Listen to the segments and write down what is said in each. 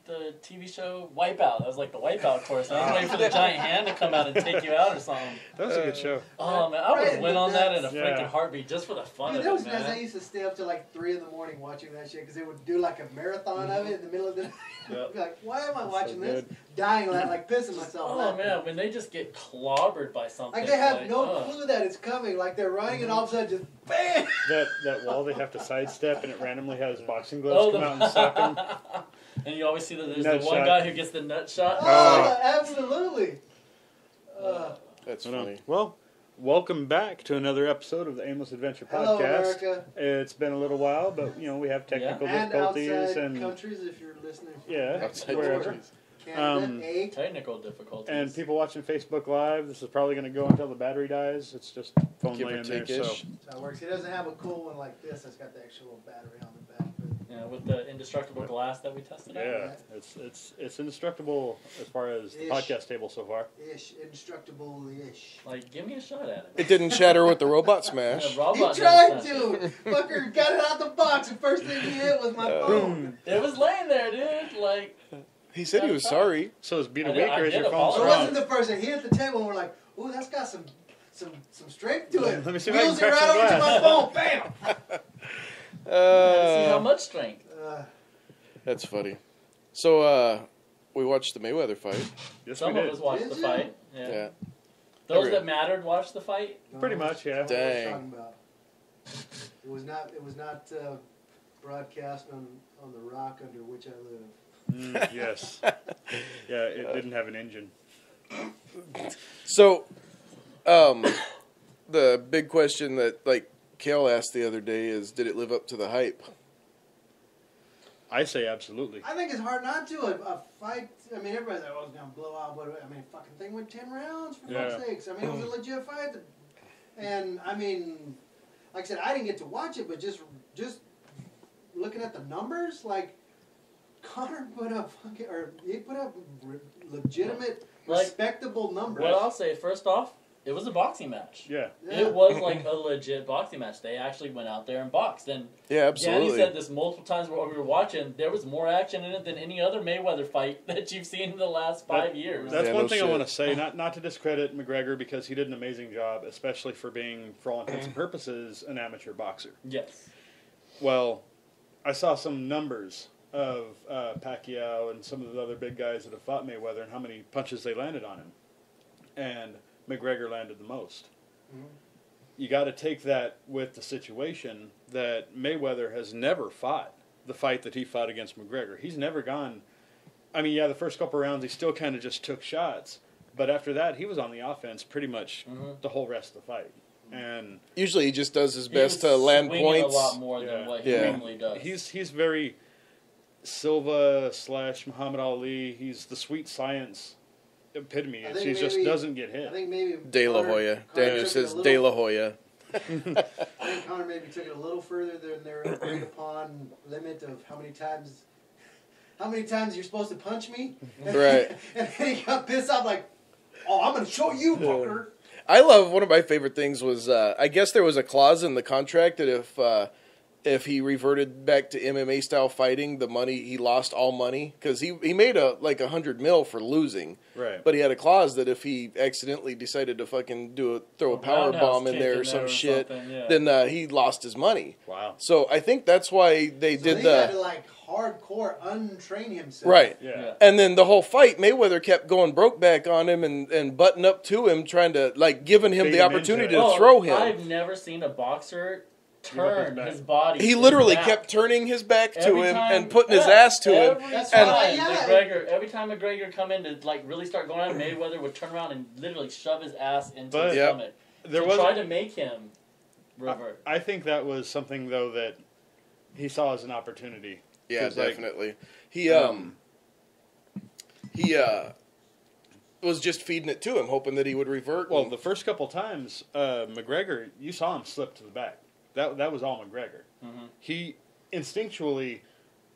the TV show Wipeout. That was like the Wipeout course. I was waiting for the giant hand to come out and take you out or something. That was a good show. Oh man, I would have went on that in a freaking heartbeat just for the fun of that was it, nice. man. I used to stay up till like 3 in the morning watching that shit because they would do like a marathon of it in the middle of the night. I'd be like, why am I watching this? Dying, like pissing myself. Oh man, when they just get clobbered by something. Like they have no clue that it's coming. Like they're running and all of a sudden just bam. That wall they have to sidestep and it randomly has boxing gloves come out and slap them. And you always see that there's Nut the one shot. guy who gets the nut shot. Oh, absolutely. That's funny. Well, welcome back to another episode of the Aimless Adventure Hello, Podcast. America. It's been a little while, but we have technical difficulties and outside and countries if you're listening. Outside wherever. countries. Canada, Technical difficulties. And people watching Facebook Live, this is probably going to go until the battery dies. It's just phone Give or laying there. take-ish. So. That's how it works. He doesn't have a cool one like this. It's got the actual battery on the back. Yeah, with the indestructible glass that we tested out. Yeah, it's indestructible as far as the podcast table so far. Indestructible-ish. Like, give me a shot at it. It didn't shatter with the robot smash. Yeah, He tried to! Fucker got it out the box and first thing he hit was my phone. It was laying there, dude. Like, He said he was sorry. So is beat a I did- week or I is did your phone apologize. So it strong? wasn't the first thing. He hit the table and we're like, ooh, that's got some strength to it. Let me see if I Wheels can it crack right some over to my phone. Bam! see how much strength. That's funny. So, we watched the Mayweather fight. Yes, Some we of did. us watched Did the you? fight. Yeah. Yeah. Those that mattered watched the fight. Pretty much, yeah. That's what I was Dang. talking about. It was not broadcast on the rock under which I live. Yes. Yeah, it didn't have an engine. So, the big question that, Kale asked the other day is, did it live up to the hype? I say absolutely. I think it's hard not to. A fight, I mean, everybody's like, oh, it's going to blow out. But, I mean, fucking thing went 10 rounds, for fuck's sakes. I mean, it was a legit fight. And, I mean, like I said, I didn't get to watch it, but just looking at the numbers, like, Conor put up legitimate, respectable numbers. What I'll say, first off, it was a boxing match. Yeah. It was like a legit boxing match. They actually went out there and boxed. And Yeah, absolutely. Danny said this multiple times while we were watching. There was more action in it than any other Mayweather fight that you've seen in the last 5 years. That's Yeah, one no thing shit. I want to say, not to discredit McGregor because he did an amazing job, especially for being, for all intents and purposes, an amateur boxer. Yes. Well, I saw some numbers of Pacquiao and some of the other big guys that have fought Mayweather and how many punches they landed on him. And McGregor landed the most. Mm-hmm. You got to take that with the situation that Mayweather has never fought the fight that he fought against McGregor. He's never gone. I mean, yeah, the first couple rounds he still kind of just took shots, but after that he was on the offense pretty much the whole rest of the fight. And usually he just does his best to land points. A lot more than what he normally does. He's very Silva / Muhammad Ali. He's the sweet science epitome. He just doesn't get hit. I think maybe De La Hoya. Daniel says De La Hoya. I think Conor maybe took it a little further than their agreed upon limit of how many times you're supposed to punch me. Right. And then he got pissed off like, oh, I'm going to show you, fucker. I love, one of my favorite things was, I guess there was a clause in the contract that if he reverted back to MMA style fighting, the money, he lost all money. Because he made $100 million for losing. Right. But he had a clause that if he accidentally decided to fucking throw a power bomb in there or some shit, then he lost his money. Wow. So I think that's why they did he the... had to hardcore untrain himself. Right. Yeah. And then the whole fight, Mayweather kept going broke back on him and butting up to him, trying to, giving him Bait the him opportunity into to throw him. I've never seen a boxer turn his body. He literally back. kept turning his back to Every him time- and putting his ass to him. Every time McGregor come in to really start going at Mayweather would turn around and literally shove his ass into his stomach. Try to make him revert. I think that was something though that he saw as an opportunity. Yeah, definitely. He was just feeding it to him, hoping that he would revert. Well, the first couple times, McGregor, you saw him slip to the back. That was all McGregor. Mm-hmm. He instinctually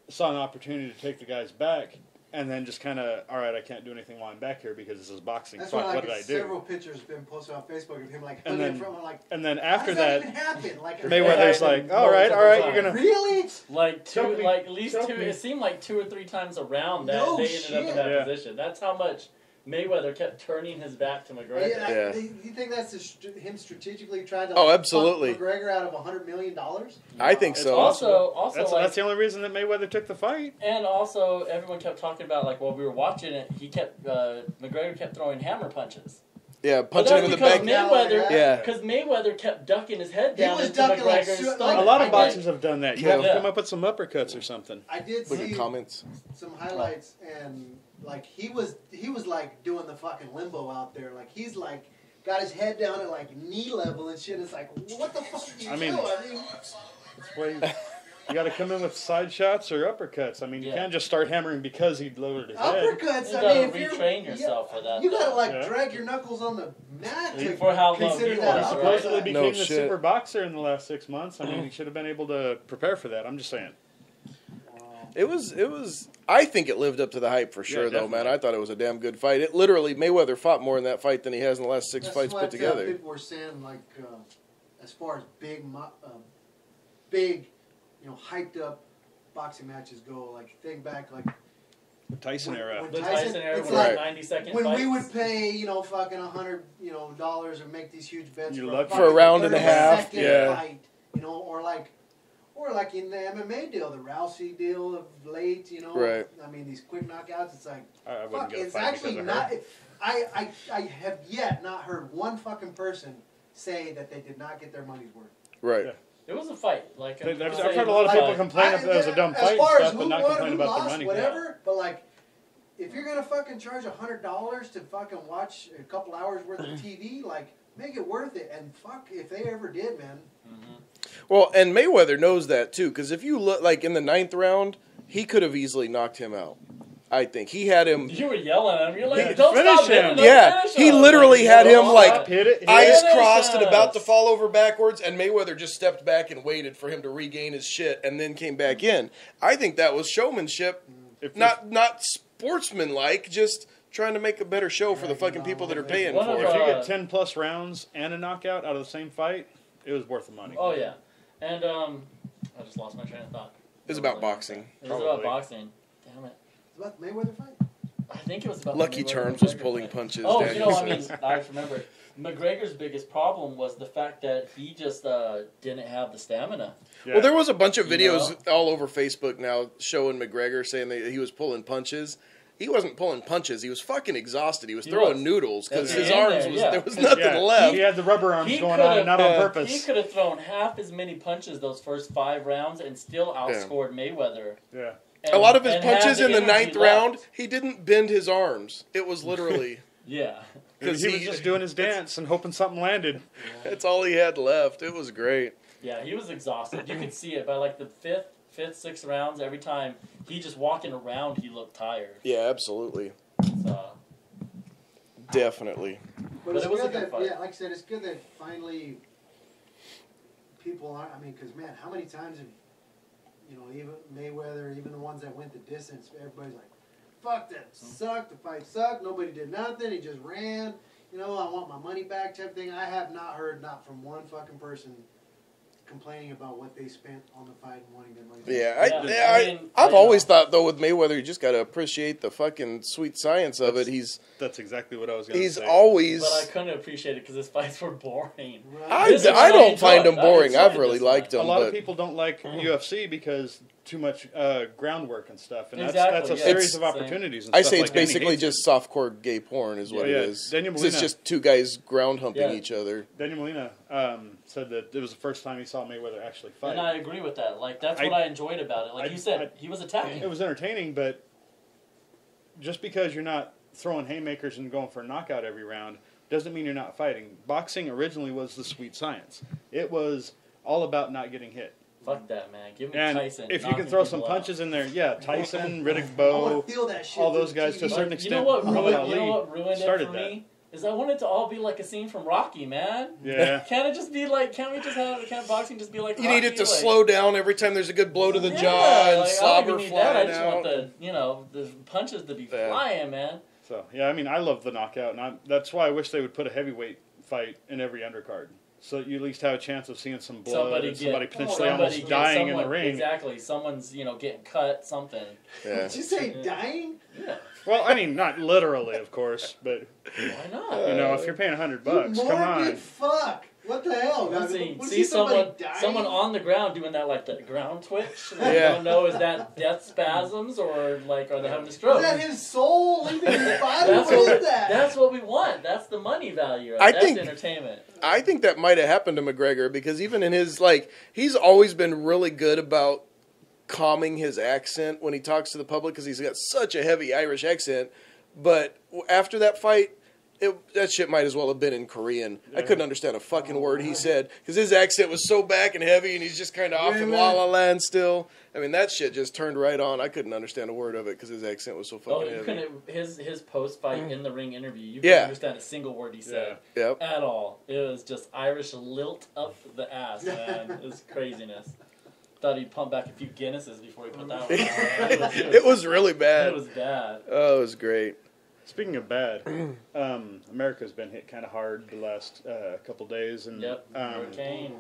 saw an opportunity to take the guy's back, and then just kind of, all right, I can't do anything while I'm back here because this is boxing. That's Fuck, why, what did I do? Several pictures have been posted on Facebook of him like hugging in front of like. And then How after does that that, even happen? Like Mayweather's like, all right, you're gonna really like at least two. It seemed like 2 or 3 times around that they ended up in that position. That's how much Mayweather kept turning his back to McGregor. Yeah. You think that's him strategically trying to absolutely. fuck McGregor out of $100 million? I think so. Also, that's the only reason that Mayweather took the fight. And also, everyone kept talking about, like, while we were watching it, McGregor kept throwing hammer punches. Yeah, punching him in the back. Because Mayweather kept ducking his head down into McGregor's stomach. A lot of boxers have done that. You have to come up with some uppercuts or something. I did see some highlights, and like he was like doing the fucking limbo out there. Like he's like got his head down at like knee level and shit. It's like, what the fuck do you do? That's why you got to come in with side shots or uppercuts. I mean, you can't just start hammering because he lowered his head. Uppercuts. You gotta retrain yourself for that. You gotta drag your knuckles on the mat to for how long consider you that. He supposedly became the shit. super boxer in the last 6 months. I mean, he should have been able to prepare for that. I'm just saying. It was. I think it lived up to the hype for sure, though, man. I thought it was a damn good fight. It literally, Mayweather fought more in that fight than he has in the last 6 fights put together. People were saying, like, as far as big, hyped up boxing matches go, like, think back, like the Tyson era. The Tyson era was like 90-second when fights. we would pay, fucking $100, dollars and make these huge bets for a round and a half, fight, or like in the MMA deal, the Rousey deal of late, Right. I mean, these quick knockouts. It's like, I fuck, it's actually not. I have yet not heard one fucking person say that they did not get their money's worth. Right. Yeah. It was a fight. Like I've heard a lot of people complain if it was a dumb fight and stuff, but not complain about their money. Whatever, but like, if you're gonna fucking charge $100 to fucking watch a couple hours worth of TV, like, make it worth it. And fuck, if they ever did, man. Mm-hmm. Well, and Mayweather knows that too, because if you look, like in the 9th round, he could have easily knocked him out. I think he had him. You were yelling at him. You're like, "Don't finish stop him!" Yeah, he literally had him like hit eyes crossed and about to fall over backwards, and Mayweather just stepped back and waited for him to regain his shit, and then came back in. I think that was showmanship, not sportsmanlike, just trying to make a better show for the fucking people that are paying for it. If you get 10+ rounds and a knockout out of the same fight, it was worth the money. Oh yeah, and I just lost my train of thought. It was about boxing. It was about boxing. Damn it. It's about the Mayweather fight. I think it was about Lucky the Charms McGregor was fight. pulling punches. Oh, Daniel I remember. McGregor's biggest problem was the fact that he just didn't have the stamina. Yeah. Well, there was a bunch of videos all over Facebook now showing McGregor saying that he was pulling punches. He wasn't pulling punches. He was fucking exhausted. He was throwing noodles because his arms there was nothing left. He had the rubber arms going on, not on purpose. He could have thrown half as many punches those first 5 rounds and still outscored Mayweather. Yeah. A lot of his punches in the 9th round, he didn't bend his arms. It was literally... Yeah. Because he was just doing his dance and hoping something landed. That's all he had left. It was great. Yeah, he was exhausted. You could see it by like the 5th, 6th rounds. Every time he just walking around, he looked tired. Yeah, absolutely. Definitely. But it's good that, like I said, it's good that finally people are, because, man, how many times have, even Mayweather, even the ones that went the distance, everybody's like, fuck, that sucked, the fight sucked, nobody did nothing, he just ran, I want my money back type thing. I have not heard, not from one fucking person, complaining about what they spent on the fight and wanting their money back. Yeah, I've always thought, though, with Mayweather, you just got to appreciate the fucking sweet science of it. That's exactly what I was going to say. He's always... But I couldn't appreciate it because his fights were boring. I don't find them boring. I've really liked them. A lot of people don't like UFC because too much groundwork and stuff, and exactly, that's a series of opportunities. And I say it's basically just softcore gay porn is what it is. It's just 2 guys ground humping each other. Daniel Molina said that it was the first time he saw Mayweather actually fight. And I agree with that. Like, that's what I enjoyed about it. Like you said, he was attacking. It was entertaining, but just because you're not throwing haymakers and going for a knockout every round doesn't mean you're not fighting. Boxing originally was the sweet science. It was all about not getting hit. Fuck that, man. Give me and Tyson. If you can throw some punches in there, Tyson, Riddick Bowe, all those guys to a certain extent. You know what ruined it for me? is I want it to all be like a scene from Rocky, man. Yeah. Can't it just be like? Can't boxing just be like? You Rocky? need it to like, slow down every time there's a good blow to the jaw and slobber flying I just out. want the punches to be flying, man. So yeah, I mean, I love the knockout, and that's why I wish they would put a heavyweight fight in every undercard, so you at least have a chance of seeing some blood, somebody potentially almost dying in the ring. Exactly, someone's getting cut, something. Yeah. Did you say dying? Yeah. Well, I mean, not literally, of course, but why not? If you're paying $100, come on. Fuck. What the hell? See someone on the ground doing that, like the ground twitch. And you don't know, is that death spasms or like are they having a stroke? Is that his soul leaving his body? What is that? That's what we want. That's the money value. That's entertainment. I think that might have happened to McGregor because even in his he's always been really good about calming his accent when he talks to the public because he's got such a heavy Irish accent. But after that fight, that shit might as well have been in Korean. I couldn't understand a fucking word he said because his accent was so back and heavy and he's just kind of off in La La Land still. I mean, that shit just turned right on. I couldn't understand a word of it because his accent was so fucking heavy. His post-fight in the ring interview, you couldn't understand a single word he said at all. It was just Irish lilt up the ass, man. It was craziness. Thought he'd pump back a few Guinnesses before he put that one on. It was really bad. It was bad. Oh, it was great. Speaking of bad, America's been hit kind of hard the last couple days, and hurricane.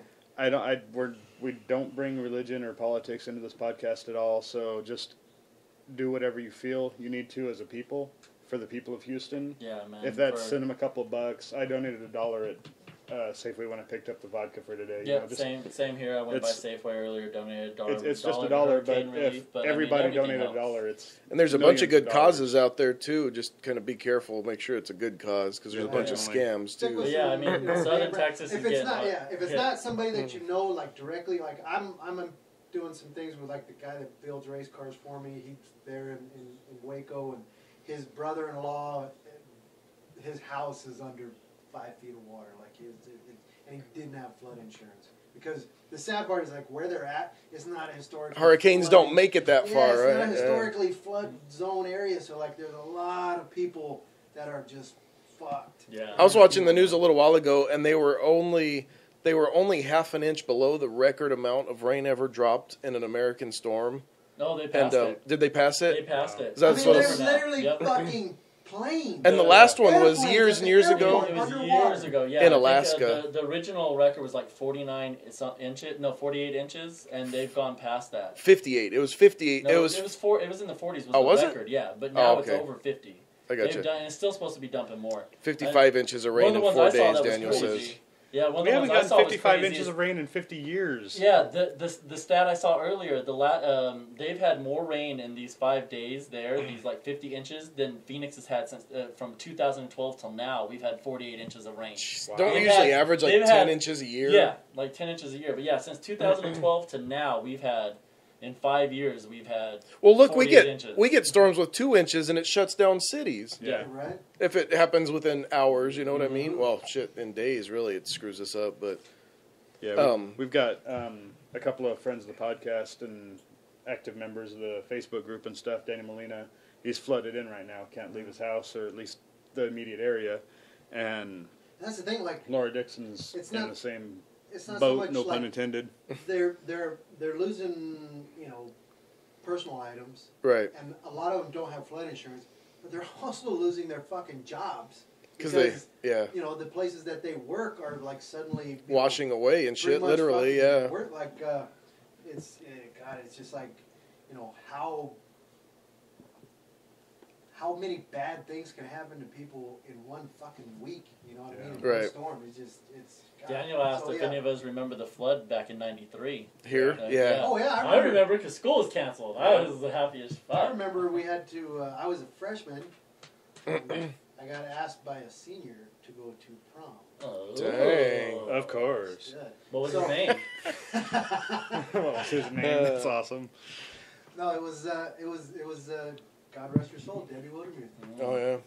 We don't bring religion or politics into this podcast at all. So just do whatever you feel you need to as a people for the people of Houston. Yeah, man. If that's send them a couple of bucks, I donated $1 at Safeway when I picked up the vodka for today. Yeah, same here. I went by Safeway earlier, donated $1. It's just $1, but everybody donated $1. And there's a bunch of good causes out there too. Just kind of be careful, make sure it's a good cause because there's a bunch of scams too. But yeah, I mean, Southern Texas is getting if it's not somebody that you know like directly, like I'm doing some things with like the guy that builds race cars for me. He's there in Waco, and his brother-in-law, his house is under 5 feet of water, and he didn't have flood insurance because the sad part is like where they're at is not a historic. Hurricanes don't make it that far, right? It's not a historically flood zone area, so like there's a lot of people that are just fucked. Yeah, I was watching the news a little while ago, and they were only half an inch below the record amount of rain ever dropped in an American storm. No, they passed it. Did they pass it? They passed it. They're literally fucking. Plane. And the last one was years and years ago. It was years ago, yeah. In Alaska. The original record was like 48 inches, and they've gone past that. 58. It was 58. No, it was in the 40s. Was the record, yeah. But now it's over 50. I got you. And it's still supposed to be dumping more. 55 inches of rain in 4 days, Daniel says. Yeah, we haven't gotten 55 inches of rain in 50 years. Yeah, the stat I saw earlier, they've had more rain in these 5 days there, these like 50 inches, than Phoenix has had since from 2012 till now. We've had 48 inches of rain. Wow. Don't we usually average like 10 inches a year? Yeah, like 10 inches a year. But yeah, since 2012 to now, we've had. In 5 years, we've had. Well, look, we get storms with 2 inches, and it shuts down cities. Yeah, right. If it happens within hours, you know what I mean. Well, shit, in days, really, it screws us up. But yeah, we've got a couple of friends of the podcast and active members of the Facebook group and stuff. Danny Molina, he's flooded in right now. Can't leave his house or at least the immediate area. And that's the thing. Like Laura Dixon's in the same. It's not boat, so much no like pun intended. They're losing, personal items. Right. And a lot of them don't have flood insurance, but they're also losing their fucking jobs. Because the places that they work are like suddenly washing away and shit, literally, yeah. Work, like it's just like, how many bad things can happen to people in one fucking week, you know what I mean? Right. One storm, it's Daniel asked if any of us remember the flood back in 93. Here? Yeah. Oh, yeah, I remember because school was canceled. I was the happiest. I remember we had to, I was a freshman. I got asked by a senior to go to prom. Oh. Dang. Of course. Yeah. What was his name? What was his name? That's awesome. No, it was God rest her soul, Debbie Wildermuth. Oh, yeah.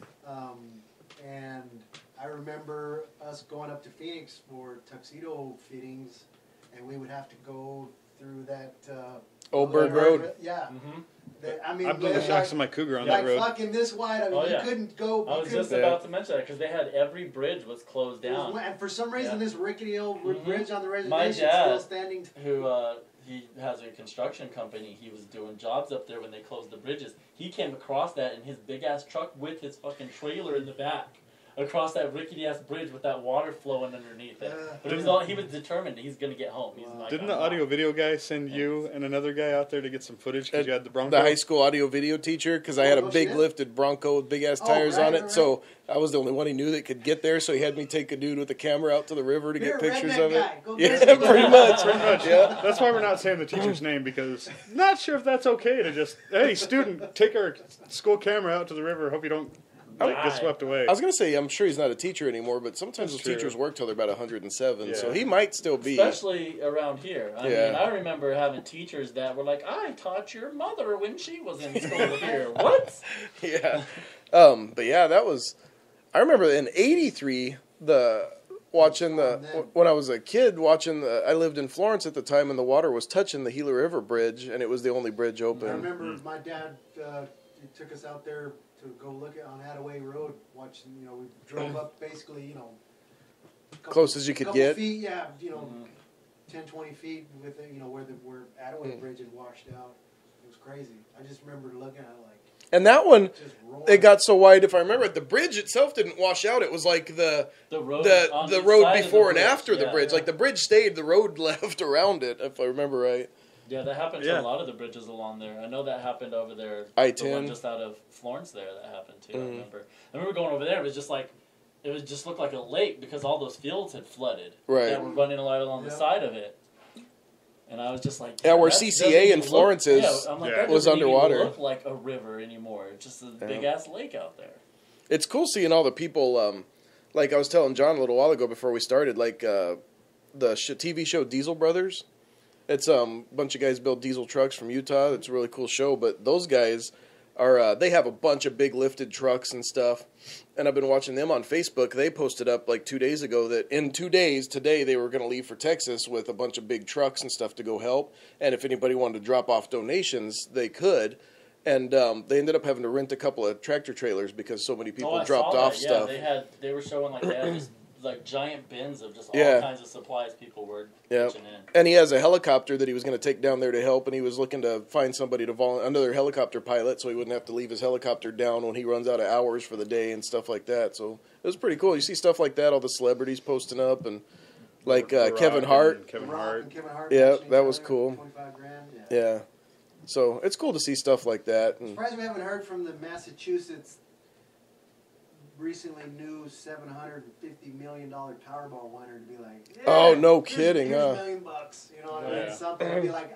And I remember us going up to Phoenix for tuxedo fittings, and we would have to go through that. Old Bird Road. Yeah. Mm-hmm. I mean, I blew the shocks of my Cougar on like that road. fucking this wide. I mean, you couldn't go. I was just about to mention that because they had every bridge was closed down. And for some reason, this rickety old bridge on the reservation My is dad, still standing. Who he has a construction company. He was doing jobs up there when they closed the bridges. He came across that in his big ass truck with his fucking trailer in the back. Across that rickety ass bridge with that water flowing underneath it. But he was determined he's going to get home. He's like, didn't the audio video guy send you and another guy out there to get some footage because you had the Bronco? The high school audio video teacher, because I had a big lifted Bronco with big ass tires on it. So I was the only one he knew that could get there. So he had me take a dude with a camera out to the river to get pictures of it. Yeah, pretty much. Yeah. That's why we're not saying the teacher's name, because not sure if that's okay to just, hey, student, take our school camera out to the river. Hope you don't get swept away. I was going to say, I'm sure he's not a teacher anymore, but sometimes those teachers work till they're about 107, so he might still be. Especially around here. I mean, I remember having teachers that were like, I taught your mother when she was in school here. What? Yeah. But yeah, that was, I remember in 83, when I was a kid I lived in Florence at the time, and the water was touching the Gila River Bridge, and it was the only bridge open. I remember my dad took us out there to go look at on Attaway Road, watching, we drove up basically, close as you could get. Feet, 10, 20 feet with it, where Attaway Bridge had washed out. It was crazy. I just remember looking at it like. And that one, it got so wide. If I remember it, the bridge itself didn't wash out. It was like the road before and after the bridge. Like the bridge stayed, the road left around it. If I remember right. Yeah, that happened to a lot of the bridges along there. I know that happened over there. I-10. The one just out of Florence there that happened too. I remember going over there. It just looked like a lake because all those fields had flooded. Right. That were running along the side of it. And I was just like, yeah, where CCA in Florence was underwater. It doesn't look like a river anymore. It's just a big ass lake out there. It's cool seeing all the people. Like I was telling John a little while ago before we started, like the TV show Diesel Brothers. It's a bunch of guys build diesel trucks from Utah. It's a really cool show. But those guys they have a bunch of big lifted trucks and stuff. And I've been watching them on Facebook. They posted up like 2 days ago that in 2 days, today, they were going to leave for Texas with a bunch of big trucks and stuff to go help. And if anybody wanted to drop off donations, they could. And they ended up having to rent a couple of tractor trailers because so many people dropped off stuff. They were showing like they had just like giant bins of just all kinds of supplies people were pitching in. And he has a helicopter that he was going to take down there to help, and he was looking to find somebody to another helicopter pilot so he wouldn't have to leave his helicopter down when he runs out of hours for the day and stuff like that. So it was pretty cool. You see stuff like that, all the celebrities posting up, and like Kevin Hart. Yeah, that was cool. 25 grand. Yeah. So it's cool to see stuff like that. I'm surprised we haven't heard from the Massachusetts recently new $750 million Powerball winner to be like, oh, no kidding, here's $1 million, you know what I mean? Something to be like,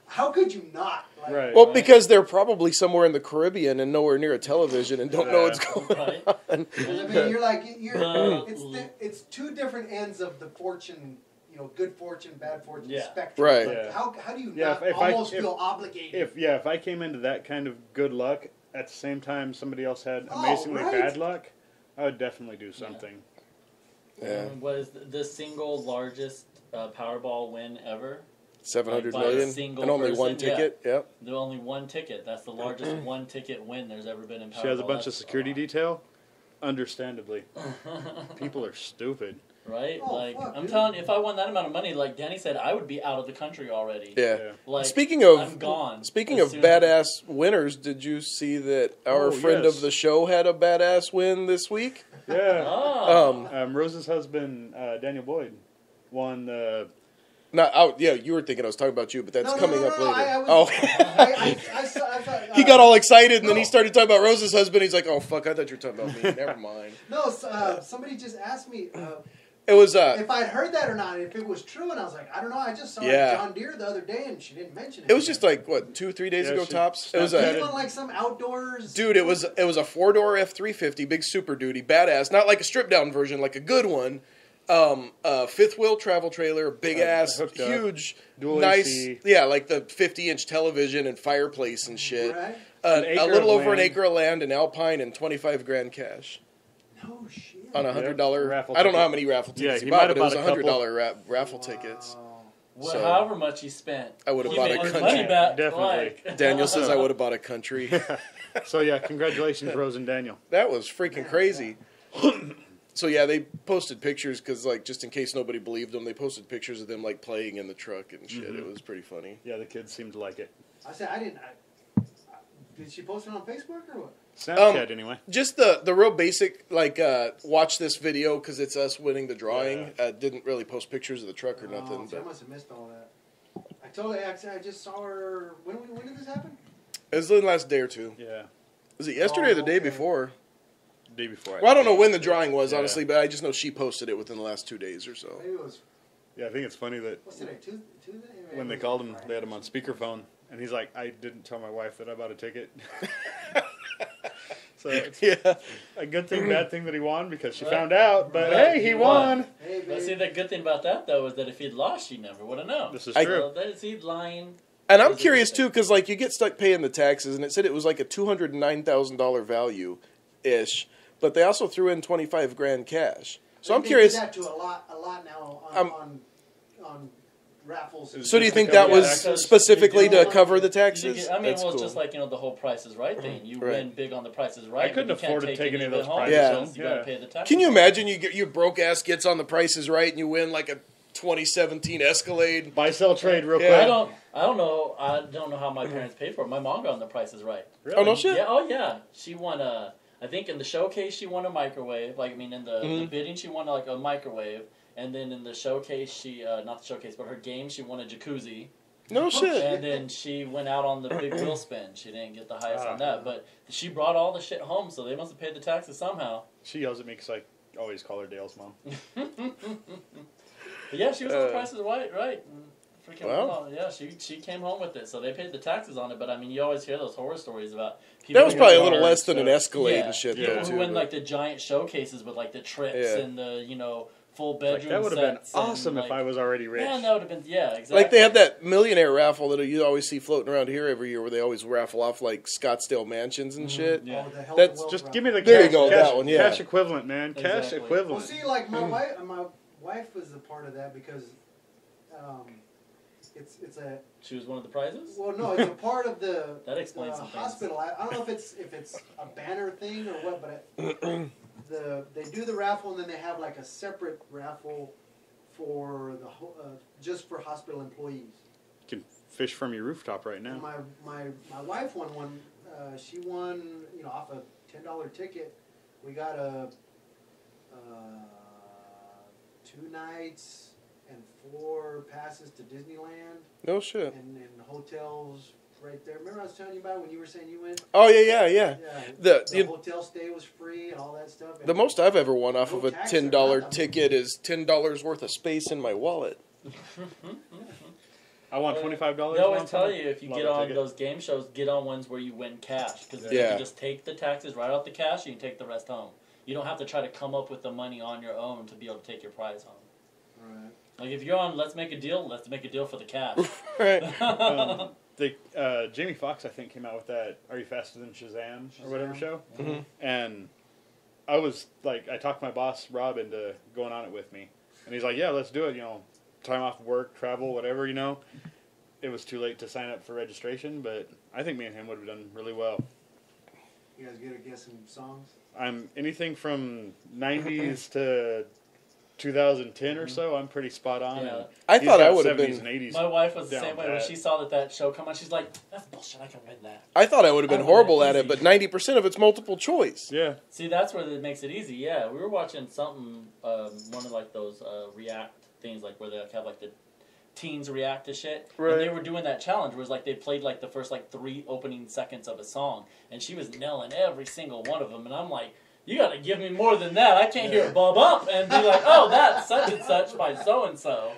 how could you not? Like, well, because they're probably somewhere in the Caribbean and nowhere near a television and don't know what's going on. I mean, you're like, it's two different ends of the fortune, good fortune, bad fortune spectrum. Right. Like, how do you not almost feel obligated? If I came into that kind of good luck at the same time somebody else had amazingly bad luck, I would definitely do something. Yeah. Was the single largest Powerball win ever? 700 million and only one ticket. Yep. There's only one ticket. That's the largest one ticket win there's ever been in Powerball. She has a bunch of security detail. Understandably, people are stupid. Right? I'm telling you, if I won that amount of money, like Danny said, I would be out of the country already. Yeah. Like, I'm gone. Speaking of badass winners, did you see that our friend of the show had a badass win this week? Yeah. Rose's husband, Daniel Boyd, won the... you were thinking I was talking about you, but that's coming up later. I thought, he got all excited, and then he started talking about Rose's husband. He's like, oh, fuck, I thought you were talking about me. Never mind. No, somebody just asked me... it was if I'd heard that or not, if it was true, and I was like, I don't know, I just saw John Deere the other day, and she didn't mention it. It was just like, what, 2-3 days ago tops? It was like some outdoors... Dude, it was a 4-door F-350, big Super Duty, badass. Not like a stripped-down version, like a good one. Fifth wheel travel trailer, big ass, huge, dual nice, AC. Like the 50-inch television and fireplace and shit. Right. A little over an acre of land in Alpine and 25 grand cash. No shit. On $100 raffle. I don't know how many raffle tickets he bought, but it was $100 raffle tickets. Well, however much he spent, I would have bought a country. Money back, definitely. like. Daniel says I would have bought a country. So yeah, congratulations, Rose and Daniel. That was freaking crazy. So yeah, they posted pictures because, like, just in case nobody believed them, they posted pictures of them like playing in the truck and shit. Mm-hmm. It was pretty funny. Yeah, the kids seemed to like it. I said I didn't. Did she post it on Facebook or what? Snapchat anyway. Just the real basic, like, watch this video because it's us winning the drawing. Yeah. Didn't really post pictures of the truck or nothing. So I must have missed all that. I told her, I just saw her. When did this happen? It was the last day or two. Yeah. Was it yesterday or the day before? Day before. Well, I don't know when the drawing was, honestly, but I just know she posted it within the last 2 days or so. Maybe it was. Yeah, I think it's funny that. What's today? Tuesday? When they called him, they had him on speakerphone, and he's like, "I didn't tell my wife that I bought a ticket." So it's a good thing, bad thing that he won because she found out. But hey, he won. Hey, but see, the good thing about that though is that if he'd lost, she never would have known. This is true. So is he lying? And I'm curious too, because like you get stuck paying the taxes, and it said it was like a $209,000 value, ish. But they also threw in $25,000 cash. So I'm curious. They do that to a lot now on raffles. So do you think that was specifically to cover the taxes? I mean, it's just like the whole Price is Right thing. You win big on the Price is Right. I couldn't afford to take any of those prizes. Yeah. You got to pay the taxes. Can you imagine your broke ass gets on the Price is Right and you win like a 2017 Escalade? Buy, sell, trade real quick. I don't know. I don't know how my parents paid for it. My mom got on the Price is Right. Really? Oh no shit. Yeah. Oh yeah. She won I think in the showcase she won a microwave. Like I mean, in the bidding she won like a microwave, and then in the showcase she not the showcase but her game she won a jacuzzi. No shit. And then she went out on the big wheel spin. She didn't get the highest on that, but she brought all the shit home, so they must have paid the taxes somehow. She yells at me because I always call her Dale's mom. But yeah, she was on the Price is Right. Freaking well, yeah, she came home with it, so they paid the taxes on it. But I mean, you always hear those horror stories about people. That was probably a little less than an Escalade and shit. People though, who win like the giant showcases with like the trips and the full bedroom. That would have been awesome if I was already rich. Yeah, that would have been exactly. Like they have that millionaire raffle that you always see floating around here every year, where they always raffle off like Scottsdale mansions and shit. Yeah, that's just give me the there cash, you go, cash, that one, cash equivalent, man, cash equivalent. Well, see, like my wife was a part of that because. It's a. She was one of the prizes. Well, no, it's a part of the that explains some hospital. I don't know if it's a banner thing or what, but they do the raffle and then they have like a separate raffle for the just for hospital employees. You can fish from your rooftop right now. And my wife won one. She won off a $10 ticket. We got a 2 nights. And 4 passes to Disneyland. No shit. And hotels right there. Remember I was telling you about when you were saying you went? Oh yeah. The hotel stay was free and all that stuff. The most I've ever won off of a $10 ticket is $10 worth of space in my wallet. I want $25. They always tell you if you get on those game shows, get on ones where you win cash because you can just take the taxes right out the cash and you can take the rest home. You don't have to try to come up with the money on your own to be able to take your prize home. Right. Like if you're on Let's Make a Deal for the cash. Right. Jamie Foxx, I think, came out with that Are You Faster Than Shazam or whatever show. Mm-hmm. And I was like, I talked my boss, Rob, into going on it with me. And he's like, yeah, let's do it. Time off work, travel, whatever, It was too late to sign up for registration, but I think me and him would have done really well. You guys good at guessing songs? I'm anything from 90s to 2010 or so. I'm pretty spot on. Yeah. I thought I would have been. 80s my wife was the same way when she saw that show come on. She's like, "That's bullshit. I can win that." I thought I would have been horrible at it, but 90% of it's multiple choice. Yeah. See, that's where it makes it easy. Yeah, we were watching something, one of like those React things, like where they have like the teens react to shit. Right. And they were doing that challenge where it's like they played like the first like 3 opening seconds of a song, and she was nailing every single one of them, and I'm like, you got to give me more than that. I can't hear bub up and be like, oh, that's such and such by so and so.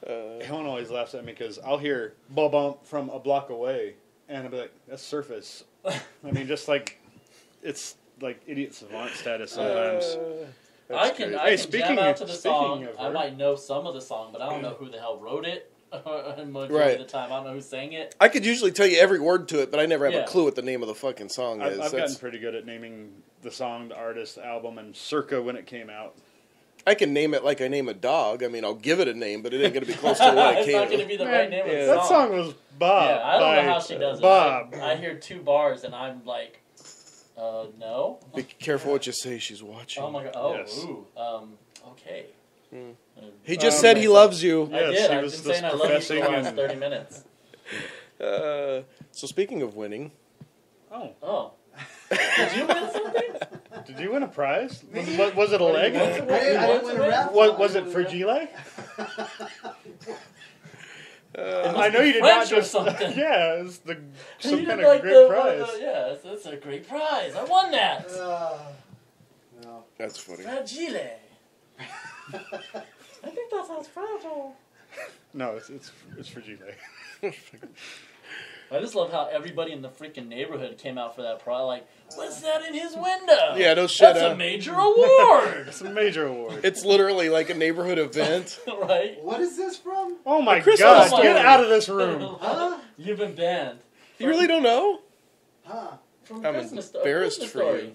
Helen always laughs at me because I'll hear bub bump from a block away, and I'll be like, that's Surface. I mean, just like it's like idiot savant status sometimes. I can jam out to the song. I might know some of the song, but I don't know who the hell wrote it. Majority of the time, I don't know who sang it. I could usually tell you every word to it, but I never have a clue what the name of the fucking song is. I've gotten pretty good at naming the song, the artist, the album, and circa when it came out. I can name it like I name a dog. I mean, I'll give it a name, but it ain't going to be close to what I It's came. not going to be the right name of the That song was Bob. Yeah, I don't know how she does it. Bob. I hear 2 bars and I'm like, no. Be careful what you say. She's watching. Oh my god. Oh, Yes. ooh. Okay. He just said he loves you. I Yes, did. he I've was been saying I love you for professing the last and- 30 minutes. So speaking of winning, Oh. Did you win something? Did you win a prize? Was it a leg? I didn't win a raffle. Was it for Gile? It must I know be you did French not or just. something. Yeah, it's some You kind did of like great the, prize. yeah, it's a great prize. I won that. No. that's funny. Fragile. I think that sounds fragile. No, it's for Gile. I just love how everybody in the freaking neighborhood came out for that prize. Like, what's that in his window? Yeah, no shit. That's a major award. It's a major award. It's literally like a neighborhood event. Right? What is this from? Oh my Christmas god! story. Get out of this room. Huh? You've been banned. You really don't know? Huh? From I'm Christmas embarrassed Christmas for Story. you.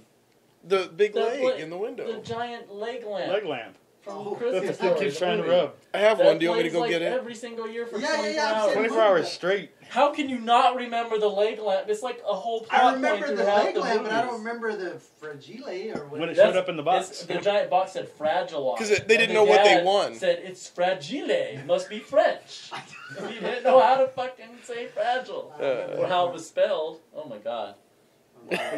The big That leg pla- in the The window. giant leg lamp. Leg lamp. From Oh, Christmas That the Story. kid keeps the trying to movie. rub. I have That one. Do you want me to plays, go get it? Every single year for Yeah, 24 I've hours. seen 24 hours straight. How can you not remember the leg lamp? It's like a whole plot I remember point the through half leg the lamp, but I don't movies. remember the fragile or When what. it showed up in the It's- box. The giant box said fragile on it. 'Cause they And didn't the know what they dad won. Said it's fragile. It must be French. He didn't know how to fucking say fragile or how it was spelled. Oh my god.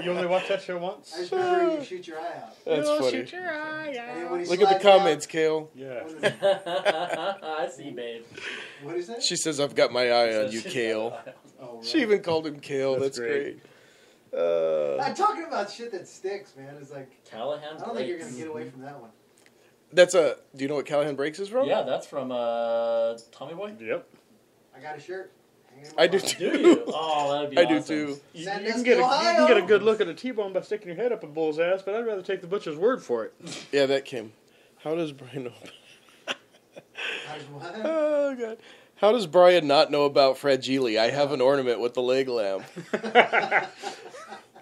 You only watched that show once? I just remember you shoot your eye out. That's funny. Shoot your eye And then out. when he Look at the slides down- comments, Kale. Yeah. I see, babe. What is that? She says, I've got my eye on you, Kale. Oh, right. She even called him Kale. That's That's great. I'm talking about shit that sticks, man. It's like Callahan I don't think you're Breaks. gonna get away from that one. That's a. Do you know what Callahan Breaks is from? Yeah, that's from Tommy Boy. Yep. I got a shirt. hanging in my I do closet. Do too. you? Oh, that'd be I awesome. do too. You Send can us get to you can get a Ohio. good look at a T-bone by sticking your head up a bull's ass, but I'd rather take the butcher's word for it. Yeah, that came. How does Brian know? How's what? Oh god. How does Brian not know about Fragile? I have an ornament with the leg lamp.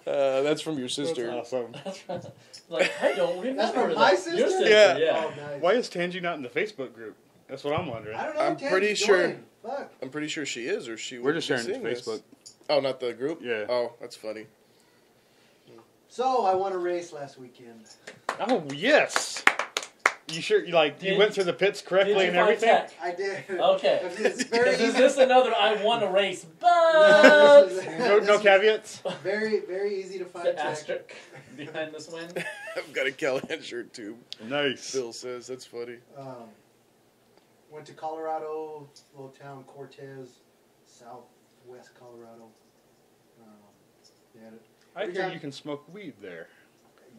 That's from your sister. That's awesome. Like, I don't remember That's from that. my Your sister? sister, Yeah. yeah. Oh, nice. Why is Tangy not in the Facebook group? That's what I'm wondering. I don't know. I'm Ted, pretty sure- join. Fuck. I'm pretty sure she is, or she. We're just wouldn't sharing be it to seeing Facebook. this. Oh, not the group. Yeah. Oh, that's funny. So I won a race last weekend. Oh yes. You sure? You Did- went through the pits Did correctly you and find everything? tech? I did. Okay. It's very Is easy. this another I won a race, but No caveats. Very, very easy to find. the tech. asterisk behind this win? I've got a Callahan shirt too. Nice. Bill says that's funny. Went to Colorado, little town Cortez, southwest Colorado. Yeah, I hear you can smoke weed there.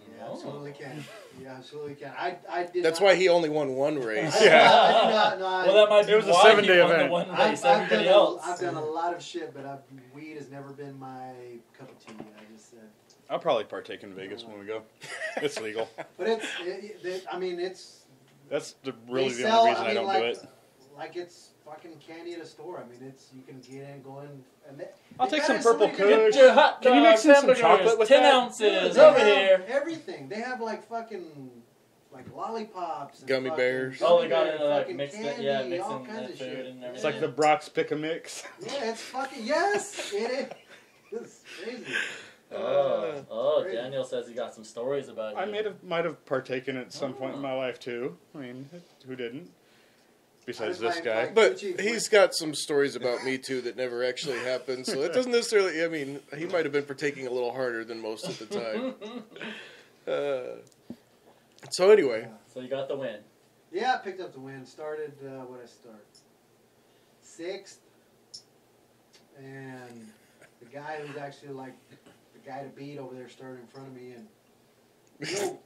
you absolutely can. You absolutely can. I did. That's not, why he only won one race. I did not. No, Well, that might be It was a why 7-day he won event. the one I've race. done Everybody else. I've done a lot of shit, but weed has never been my cup of tea. I just said. I'll probably partake in Vegas when we go. It's legal. But I mean, it's. That's They really the sell, only reason I mean, don't like, do it. Like it's fucking candy at a store. I mean, it's you can get in, go in, and I'll they take got some it in Purple many different- Kush. Get your hot Can you dogs, mix in some hamburgers, chocolate with 10 that? ounces They over have here. Everything. They have like fucking like lollipops, and Gummy fucking bears. Oh, they gummy got bears, into like fucking mixed it, candy, yeah, all mixing kinds the of food shit. and everything. It's like the Brock's Pick a Mix. Yeah, it's fucking yes, it is. It's crazy. Oh, crazy. Daniel says he got some stories about you. I might have partaken at some point in my life too. I mean, who didn't? Besides this guy. But he's got some stories about me too that never actually happened, so it doesn't necessarily. I mean, he might have been partaking a little harder than most at the time. So anyway, So you got the win. Yeah, I picked up the win. Started what I start 6th, and the guy who's actually like the guy to beat over there started in front of me, and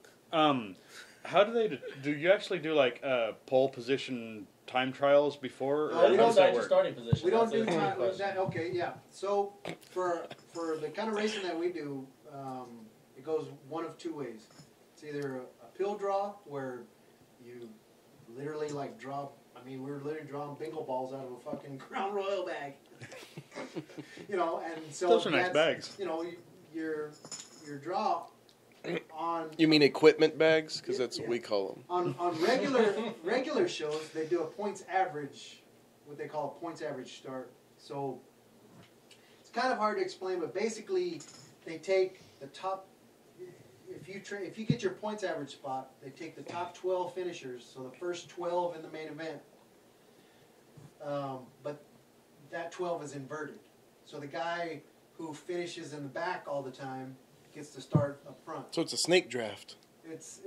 How do you actually do like pole position time trials before? No, Or we how don't does that your work? starting position. we don't That's do a time. question. Okay, yeah. So for the kind of racing that we do, it goes one of two ways. It's either a pill draw where you literally like draw. I mean, we were literally drawing bingo balls out of a fucking Crown Royal bag. You know, and so Those are nice that's, bags. You know, your draw on. You mean equipment bags? Because that's what we call them. On regular shows, they do a points average, what they call a points average start. So it's kind of hard to explain, but basically they take the top. If you get your points average spot, they take the top 12 finishers, so the first 12 in the main event. But that 12 is inverted. So the guy who finishes in the back all the time gets to start up front. So it's a snake draft. It's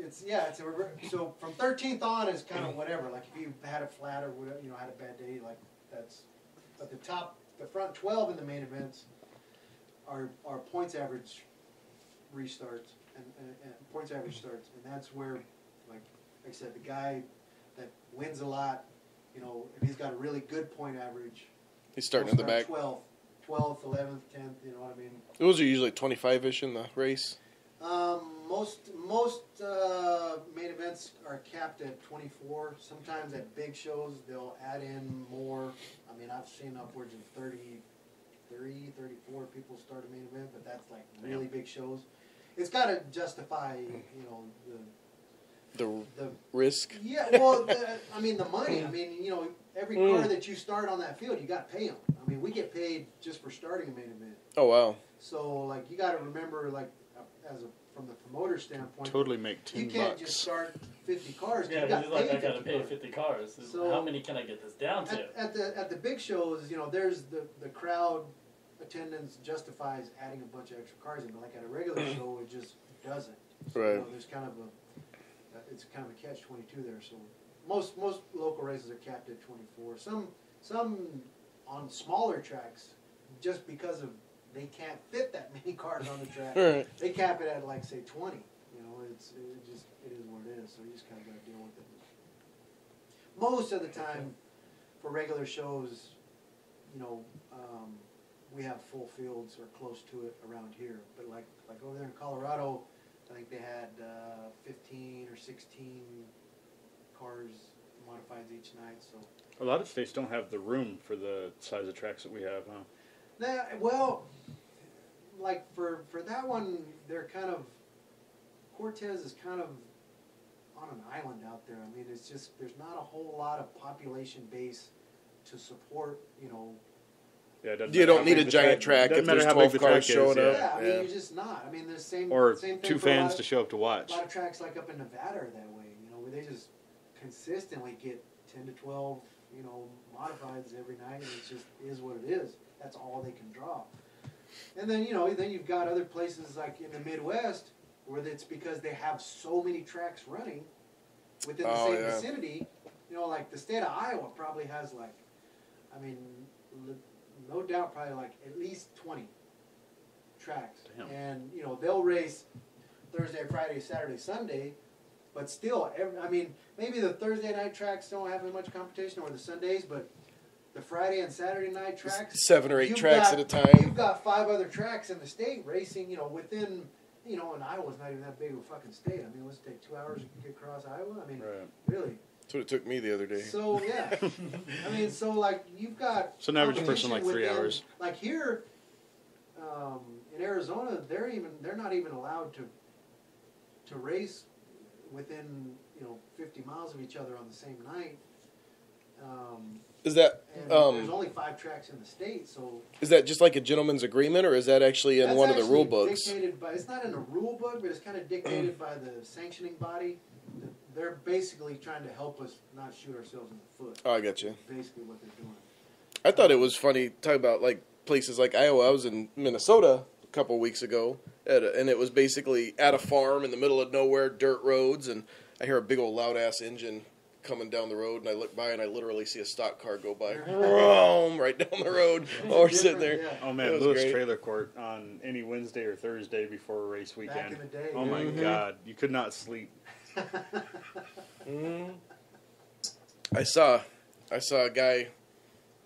so from 13th on is kind of whatever. Like if you had a flat or whatever, had a bad day, like that's. But the front 12 in the main events are points average restarts and points average starts, and that's where, like I said, the guy that wins a lot, if he's got a really good point average, he's starting in the back. 12th, 11th, 10th. You know what I mean? Those are usually 25-ish in the race. Most main events are capped at 24. Sometimes at big shows they'll add in more. I mean, I've seen upwards of 33, 34 people start a main event, but that's like really big shows. It's got to justify, the risk. Yeah, well, the money. I mean, every car that you start on that field, you got to pay them. I mean, we get paid just for starting a main event. Oh wow. So like, you got to remember, like, from the promoter standpoint, totally make $10. You can't just start 50 cars. Yeah, because I got to pay 50 cars. So how many can I get this down to? At the big shows, there's the crowd attendance justifies adding a bunch of extra cars in, but like at a regular show, it just doesn't. So, right. There's kind of it's kind of a catch-22 there. So most local races are capped at 24. Some on smaller tracks, just because of they can't fit that many cars on the track. Right. They cap it at like say 20. It is what it is. So you just kind of got to deal with it. Most of the time, for regular shows, we have full fields or close to it around here. But like over there in Colorado, I think they had 15 or 16 cars modifieds each night. So a lot of states don't have the room for the size of tracks that we have, huh? Well, like for that one, they're kind of, Cortez is kind of on an island out there. I mean, it's just, there's not a whole lot of population base to support, Yeah, you don't need a giant track if there's 12 cars showing up. Yeah, I mean, you're just not. I mean, there's same thing two fans to show up to watch. A lot of tracks like up in Nevada are that way, where they just consistently get 10 to 12, modifieds every night, and it just is what it is. That's all they can draw. And then, then you've got other places like in the Midwest where it's because they have so many tracks running within the same vicinity. Like the state of Iowa probably has no doubt probably like at least 20 tracks. Damn. And, they'll race Thursday, Friday, Saturday, Sunday, but still, maybe the Thursday night tracks don't have as much competition, or the Sundays, but the Friday and Saturday night tracks, 7 or 8 tracks at a time. You've got 5 other tracks in the state racing, within, and Iowa's not even that big of a fucking state. I mean, let's take 2 hours to get across Iowa. I mean, really. That's what it took me the other day. So, yeah. You've got... So an average person like 3 hours. Like here, in Arizona, they're not even allowed to race within, 50 miles of each other on the same night. Is that there's only 5 tracks in the state, so is that just like a gentleman's agreement, or is that actually in one of the rule books? It's not in a rule book, but it's kind of dictated by the sanctioning body. They're basically trying to help us not shoot ourselves in the foot. Oh, I got you. That's basically what they're doing. I thought it was funny talking about like places like Iowa. I was in Minnesota a couple weeks ago, and it was basically at a farm in the middle of nowhere, dirt roads, and I hear a big old loud ass engine coming down the road, and I look by and I literally see a stock car go by right down the road while we're sitting there. Yeah. Oh man, Lewis Trailer Court on any Wednesday or Thursday before a race weekend. Back in the day. Oh my God, you could not sleep. I saw a guy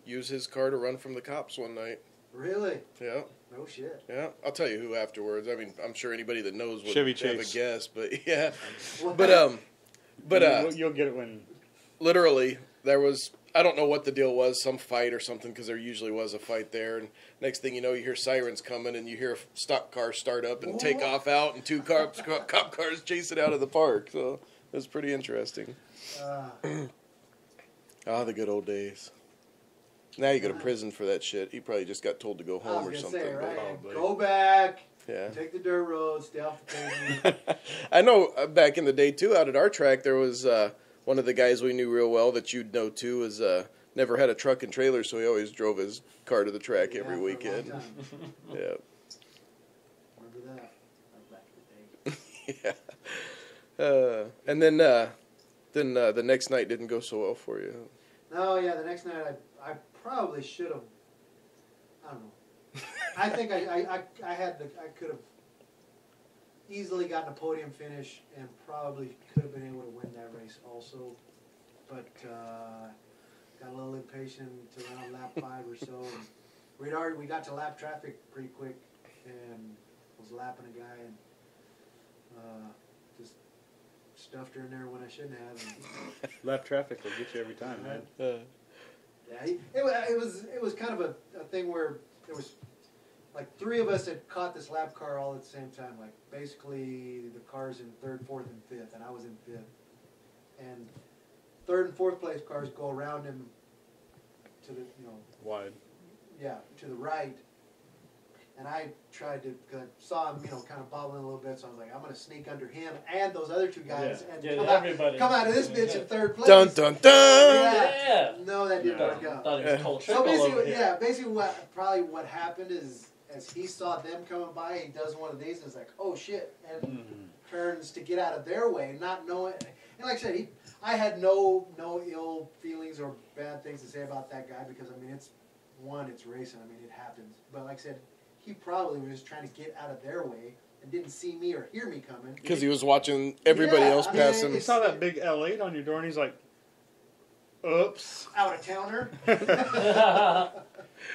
use his car to run from the cops one night. Really? Yeah. No shit. Yeah, I'll tell you who afterwards. I mean, I'm sure anybody that knows would Chevy have Chase. a guess, but yeah. What? But you'll get it when. Literally, there was I don't know what the deal was, some fight or something, because there usually was a fight there. And next thing you know, you hear sirens coming, and you hear a stock car start up and take off out, and two cop cars chase it out of the park. So it was pretty interesting. The good old days. Now you go to prison for that shit. He probably just got told to go home or something. Say, right? Go back. Yeah. Take the dirt road. Stay off the pavement. I know back in the day, too, out at our track, there was one of the guys we knew real well that you'd know, too, was never had a truck and trailer, so he always drove his car to the track every weekend. Yeah. Remember that? Back in the day. Yeah. And then the next night didn't go so well for you. No, yeah, the next night I probably should have. I don't know. I think I could have easily gotten a podium finish and probably could have been able to win that race also, but got a little impatient to around lap 5 or so. And we got to lap traffic pretty quick and was lapping a guy and just stuffed her in there when I shouldn't have. And lap traffic will get you every time, man. Yeah, it was kind of a thing where there was like 3 of us had caught this lap car all at the same time. Like basically the cars in 3rd, 4th, and 5th, and I was in 5th. And 3rd and 4th place cars go around him to the wide. Yeah, to the right. And I tried to, cause I saw him, kind of bobbling a little bit, so I was like, I'm going to sneak under him and those other 2 guys and come out of this bitch in 3rd place. Dun, dun, dun! Yeah. No, that didn't work out. Thought it was cold so basically, what happened is, as he saw them coming by, he does one of these and is like, oh shit, and turns to get out of their way, not knowing. And like I said, I had no ill feelings or bad things to say about that guy because, I mean, it's racing. I mean, it happens. But like I said, he probably was just trying to get out of their way and didn't see me or hear me coming. Because he was watching everybody else pass him. He saw that big L8 on your door and he's like, oops. Out of towner.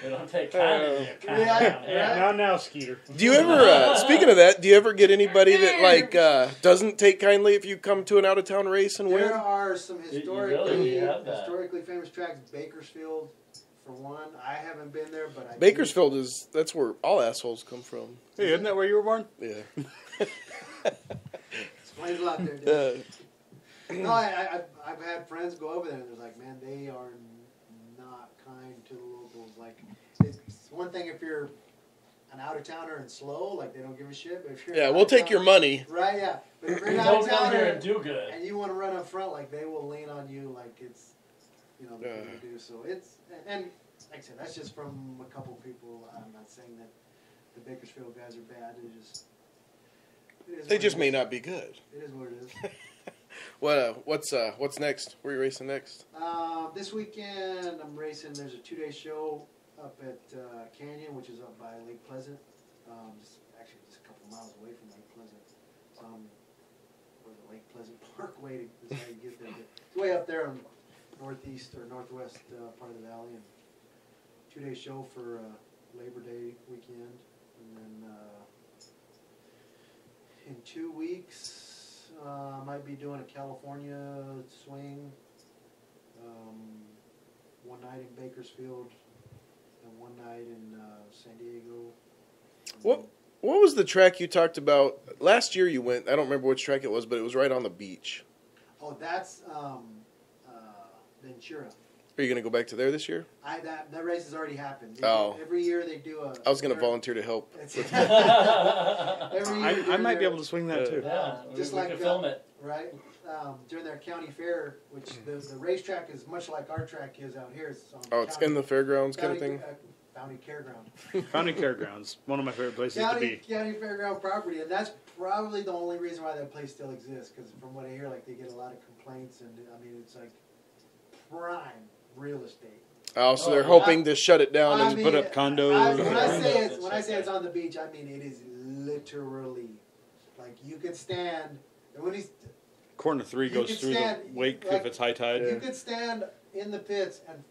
We don't take time. Now, Skeeter. Do you ever, speaking of that, do you ever get anybody that doesn't take kindly if you come to an out of town race and win? There are some historically famous tracks. Bakersfield, for one. I haven't been there, but Bakersfield that's where all assholes come from. Hey, isn't that where you were born? Yeah. Explains a lot there, dude. No, I've had friends go over there and they're like, man, they are not kind to the locals. Like, it's one thing if you're an out-of-towner and slow, like they don't give a shit. But if you're we'll take your money. Right, yeah. But if you're an don't come out-of-towner here and do good, and you want to run up front, like they will lean on you like it's, they do. So it's, and like I said, that's just from a couple people. I'm not saying that the Bakersfield guys are bad. They just may not be good. It is what it is. What's next? Where are you racing next? This weekend I'm racing. There's a 2-day show up at Canyon, which is up by Lake Pleasant. Just a couple miles away from Lake Pleasant. Or the Lake Pleasant Parkway is how you get there. But it's way up there on northeast or northwest part of the valley. And 2-day show for Labor Day weekend, and then in 2 weeks. I might be doing a California swing, one night in Bakersfield, and one night in San Diego. What was the track you talked about last year? You went. I don't remember which track it was, but it was right on the beach. Oh, that's Ventura. Are you going to go back to there this year? That race has already happened. Every year they do a... I was going to volunteer to help. Every year I might be able to swing that too. Yeah, just we like can film it. Right? During their county fair, which the racetrack is much like our track is out here. It's in the fairgrounds kind of thing? County Careground. County Caregrounds, one of my favorite places to be. County Fairground property, and that's probably the only reason why that place still exists, because from what I hear, like, they get a lot of complaints, and I mean, it's like prime real estate. Oh, so they're hoping to shut it down and put up condos. When I say it's on the beach, I mean it is literally, like, you could stand, and when he's... Corner 3 goes through the wake if it's high tide. You could stand in the pits and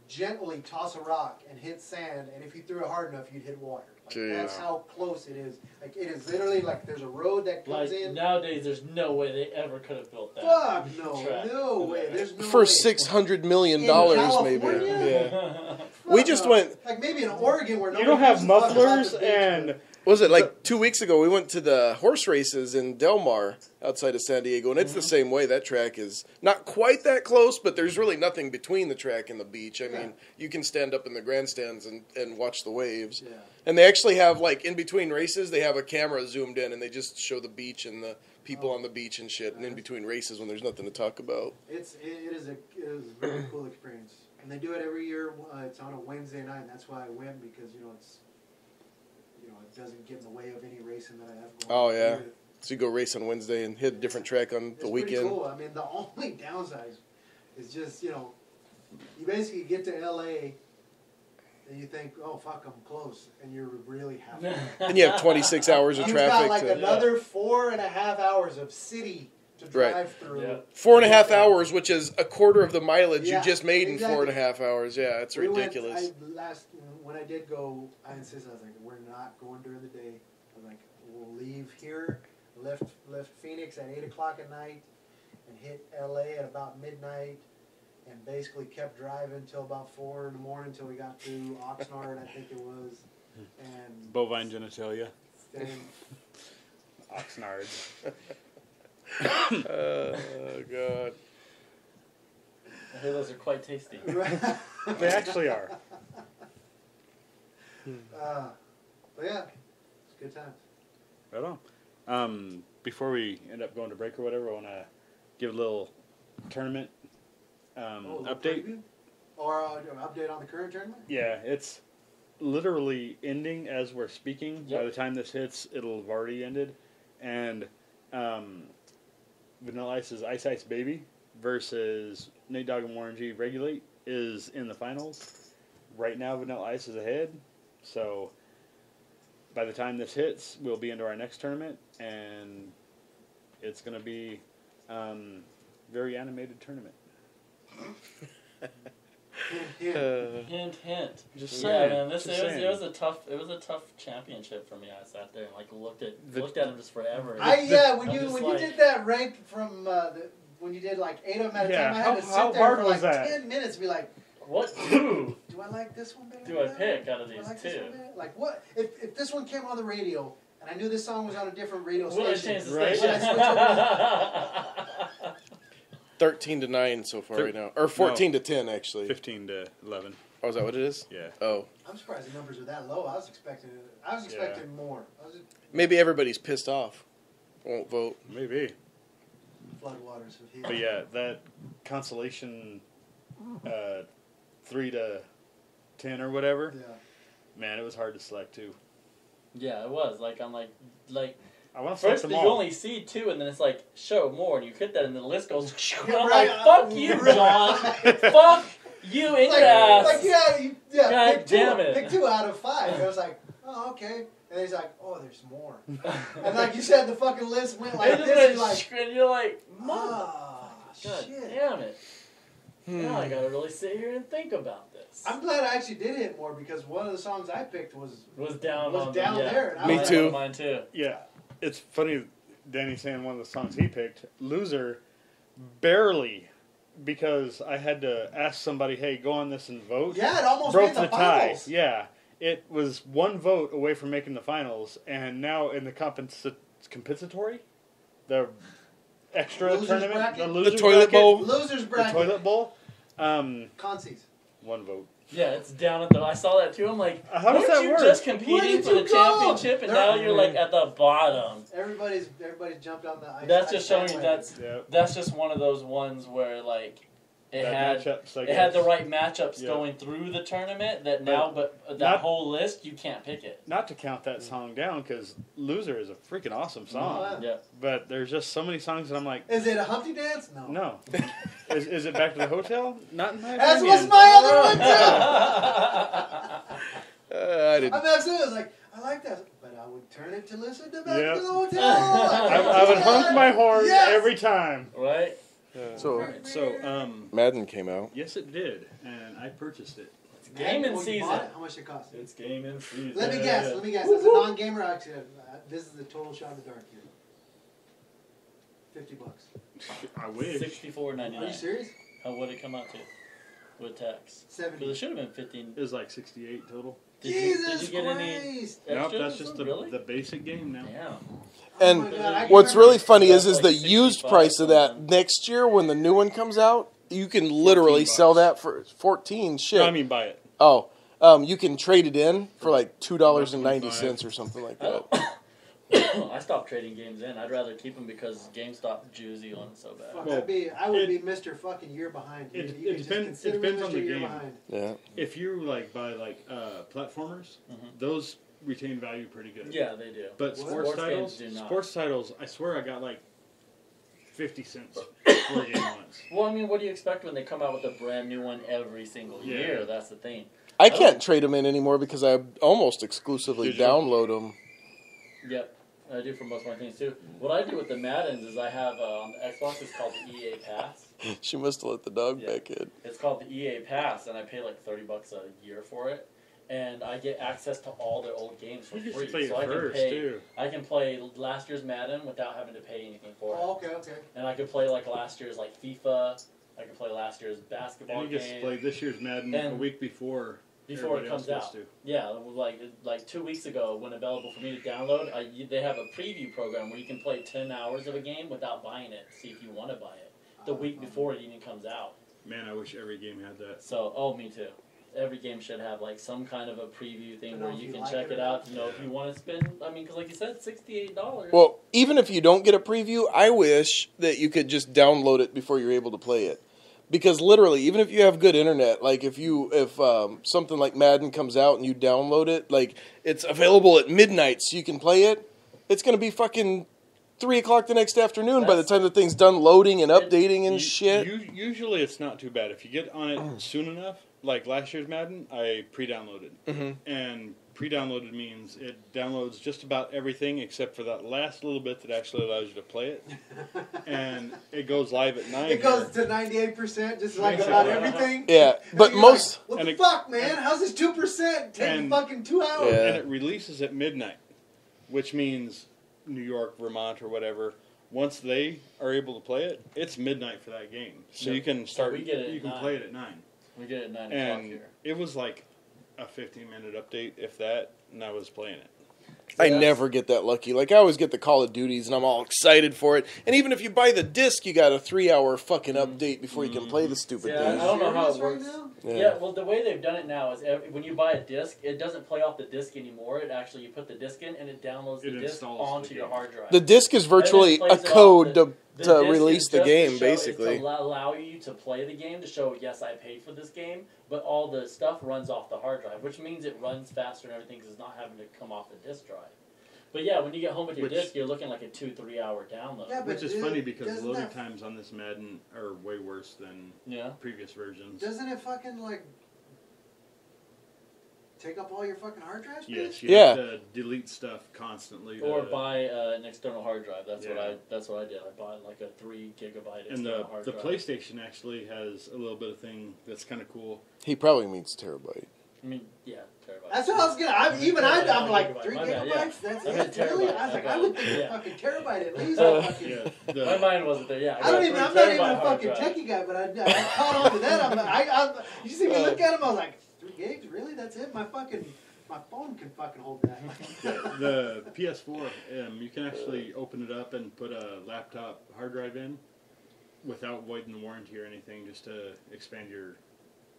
gently toss a rock and hit sand, and if you threw it hard enough, you'd hit water. Like, that's how close it is. Like, it is literally like there's a road that comes in. Nowadays, there's no way they ever could have built that. Fuck no way. There's no for way. $600 million, maybe. Yeah. We just went like maybe in Oregon where you don't have mufflers and. Was it like 2 weeks ago? We went to the horse races in Del Mar outside of San Diego, and it's the same way. That track is not quite that close, but there's really nothing between the track and the beach. I mean, you can stand up in the grandstands and watch the waves. Yeah. And they actually have, like, in between races, they have a camera zoomed in, and they just show the beach and the people on the beach and shit, and in between races when there's nothing to talk about. It is a very cool experience. And they do it every year. It's on a Wednesday night, and that's why I went, because, it's... it doesn't get in the way of any racing that I have going on. Oh, yeah. So you go race on Wednesday and hit a different track on the weekend. It's pretty cool. I mean, the only downside is just, you basically get to L.A., and you think, oh, fuck, I'm close. And you're really happy. And you have 26 hours of traffic. You've got like another 4.5 hours of city to drive through. Yeah. 4.5 hours, which is a quarter of the mileage you just made in 4.5 hours. Yeah, it's ridiculous. When I did go, I insisted, I was like, we're not going during the day. I was like, we'll leave here, left Phoenix at 8 o'clock at night, and hit L.A. at about midnight, and basically kept driving until about 4 in the morning until we got to Oxnard, I think it was. And bovine genitalia. Oxnard. Oh, God. I hear those are quite tasty. They actually are. But yeah, it's good times. Right on. Before we end up going to break or whatever, I want to give a little tournament update. Preview? Or an update on the current tournament? Yeah, it's literally ending as we're speaking. Yep. By the time this hits, it'll have already ended. And Vanilla Ice's Ice Ice Baby versus Nate Dogg and Warren G Regulate is in the finals. Right now, Vanilla Ice is ahead. So by the time this hits, we'll be into our next tournament, and it's going to be very animated tournament. Hint, hint. Just saying. Man, it was a tough championship for me. I sat there and looked at him just forever. When you did that rank from when you did 8 of them at a time, I had to sit there for 10 minutes and be like, what do I like this one better? Do I pick out of these two? Like what? If this one came on the radio and I knew this song was on a different radio station, would I change the station? Would I switch over? 13-9 so far right now, or 14-10 actually. 15-11. Oh, is that what it is? Yeah. Oh. I'm surprised the numbers are that low. I was expecting more. Maybe everybody's pissed off. Won't vote. Maybe. Floodwaters have hit. But yeah, that consolation 3-10 or whatever. Yeah. Man, it was hard to select too. Yeah, it was. I'm I want to select them all. You only see 2, and then it's show more, and you hit that, and the list goes. And I'm like, fuck you, John. Fuck you in your ass. God damn it. Pick 2 out of 5. I was like, oh, okay. And he's like, oh, there's more. And like you said, the fucking list went like this. And you're like, oh, God shit. damn it. Now I gotta really sit here and think about this. I'm glad I actually did hit more, because one of the songs I picked was down yeah. there. Me too. Mine too. Yeah. It's funny, Danny saying one of the songs he picked, Loser, barely, because I had to ask somebody, hey, go on this and vote. Yeah, it almost broke made the tie. Yeah. It was 1 vote away from making the finals, and now in the compensatory, the extra losers tournament, bracket? The toilet bowl. Losers bracket. The toilet bowl. Consies. 1 vote. Yeah, it's down at the. I saw that too. I'm like, how does that work? You just competing for the championship, and now you're at the bottom. Everybody's jumped on the ice. That's just showing you that's just one of those ones where it had the right matchups going through the tournament but that whole list you can't pick it. Not to count that song down, because Loser is a freaking awesome song. Yeah. But there's just so many songs that I'm like, is it a Humpty Dance? No. Is it Back to the Hotel? Not in my opinion. As was my other one too. I didn't. I'm absolutely I like that, but I would turn it to listen to Back to the Hotel. I would honk my horn every time. Right. So Madden came out. Yes, it did, and I purchased it. It's gaming season. How much it cost? It's gaming season. Let me guess. As a non-gamer, actually, this is the total shot in the dark here. $50. I wish. $64.99. Are you serious? How would it come out to with tax? 70. Because it should have been 15. It was like 68 total. Jesus did you get Christ! any Nope, extras? that's just Really? the basic game now. Damn. And Oh my God, I what's remember really funny is like the used 65 price of that something. next year when the new one comes out, you can literally sell that for 14 shit. No, I mean buy it. Oh, you can trade it in for like $2.90 or something like that. I stopped trading games in. I'd rather keep them because GameStop Juicy on it so bad. Fuck, Well, I would be Mr. fucking year behind. You It could just depends consider me on Mr. the Year game. behind. Yeah. If you like buy like platformers, those retain value pretty good. Yeah, they do. But Sports games do not. sports titles, I swear I got like 50 cents for a game once. Well, I mean, what do you expect when they come out with a brand new one every single year? That's the thing. I can't trade them in anymore because I almost exclusively Digital. download them. Yep. I do for most of my things too. What I do with the Maddens is I have on the Xbox, it's called the EA Pass. She must have let the dog Yeah. back in. It's called the EA Pass, and I pay like $30 a year for it. And I get access to all their old games for You free. should play it So I can first, pay. too. I can play last year's Madden without having to pay anything for Oh, it. okay. And I could play like last year's like FIFA. I could play last year's basketball And you just game. play this year's Madden a And week before it everybody comes else out. gets to. Yeah, like 2 weeks ago when available for me to download, they have a preview program where you can play 10 hours of a game without buying it. See if you want to buy it the week before it even comes out. Man, I wish every game had that. So, me too. Every game should have like some kind of a preview thing I know where if you you can like check it or it out. not. You know, if you want to spend, I mean, because like you said, $68. Well, even if you don't get a preview, I wish that you could just download it before you're able to play it. Because literally, even if you have good internet, like if something like Madden comes out and you download it, like it's available at midnight so you can play it, it's going to be fucking 3 o'clock the next afternoon by the time the thing's done loading and updating and shit. Usually it's not too bad. If you get on it soon enough, like last year's Madden, I pre-downloaded. And pre-downloaded means it downloads just about everything except for that last little bit that actually allows you to play it. And it goes live at 9. It goes to 98%, just like about everything. Yeah, but You're most... Like, what the fuck, man? How's this 2% taking fucking 2 hours? Yeah. And it releases at midnight, which means New York, Vermont, or whatever. Once they are able to play it, it's midnight for that game. So you can start. we get it you at can 9. play it at 9. We get it at 9 o'clock And here. it was like a 15-minute update, if that, and I was playing it. I never get that lucky. Like, I always get the Call of Duties, and I'm all excited for it. And even if you buy the disc, you got a 3-hour fucking update before you can play the stupid Yeah, thing. I don't know how it Serious works. right now? Yeah, well, the way they've done it now is when you buy a disc, it doesn't play off the disc anymore. It actually, you put the disc in, and it downloads the It disc installs onto the your game. hard drive. The disc is virtually And then it a plays it off code the to disc release is the just game, to show, basically. It's to allow you to play the game, to show, yes, I paid for this game, but all the stuff runs off the hard drive, which means it runs faster and everything because it's not having to come off the disc drive. But yeah, when you get home with your disc, you're looking like a 2-3 hour download. Yeah, Which is funny because doesn't loading that- times on this Madden are way worse than previous versions. Doesn't it fucking, like, take up all your fucking hard drive space? Yes, you have to delete stuff constantly. Or buy an external hard drive. That's what I did. I bought like a 3 gigabyte And external hard the drive. PlayStation actually has a little bit of thing that's kind of cool. He probably means terabyte. I mean, yeah, terabyte. That's what I was gonna. I'm like 3 My bad, gigabytes. yeah. That's I meant it. Really? terabyte. I was like, I I would got think it. a fucking terabyte at least. My mind wasn't there. Yeah, I'm not even a 3 fucking hard drive. techie guy, but I caught on to that. You see me look at him, I was like, 3 gigs? Really? That's it? My phone can fucking hold that. The PS4, you can actually open it up and put a laptop hard drive in without voiding the warranty or anything, just to expand your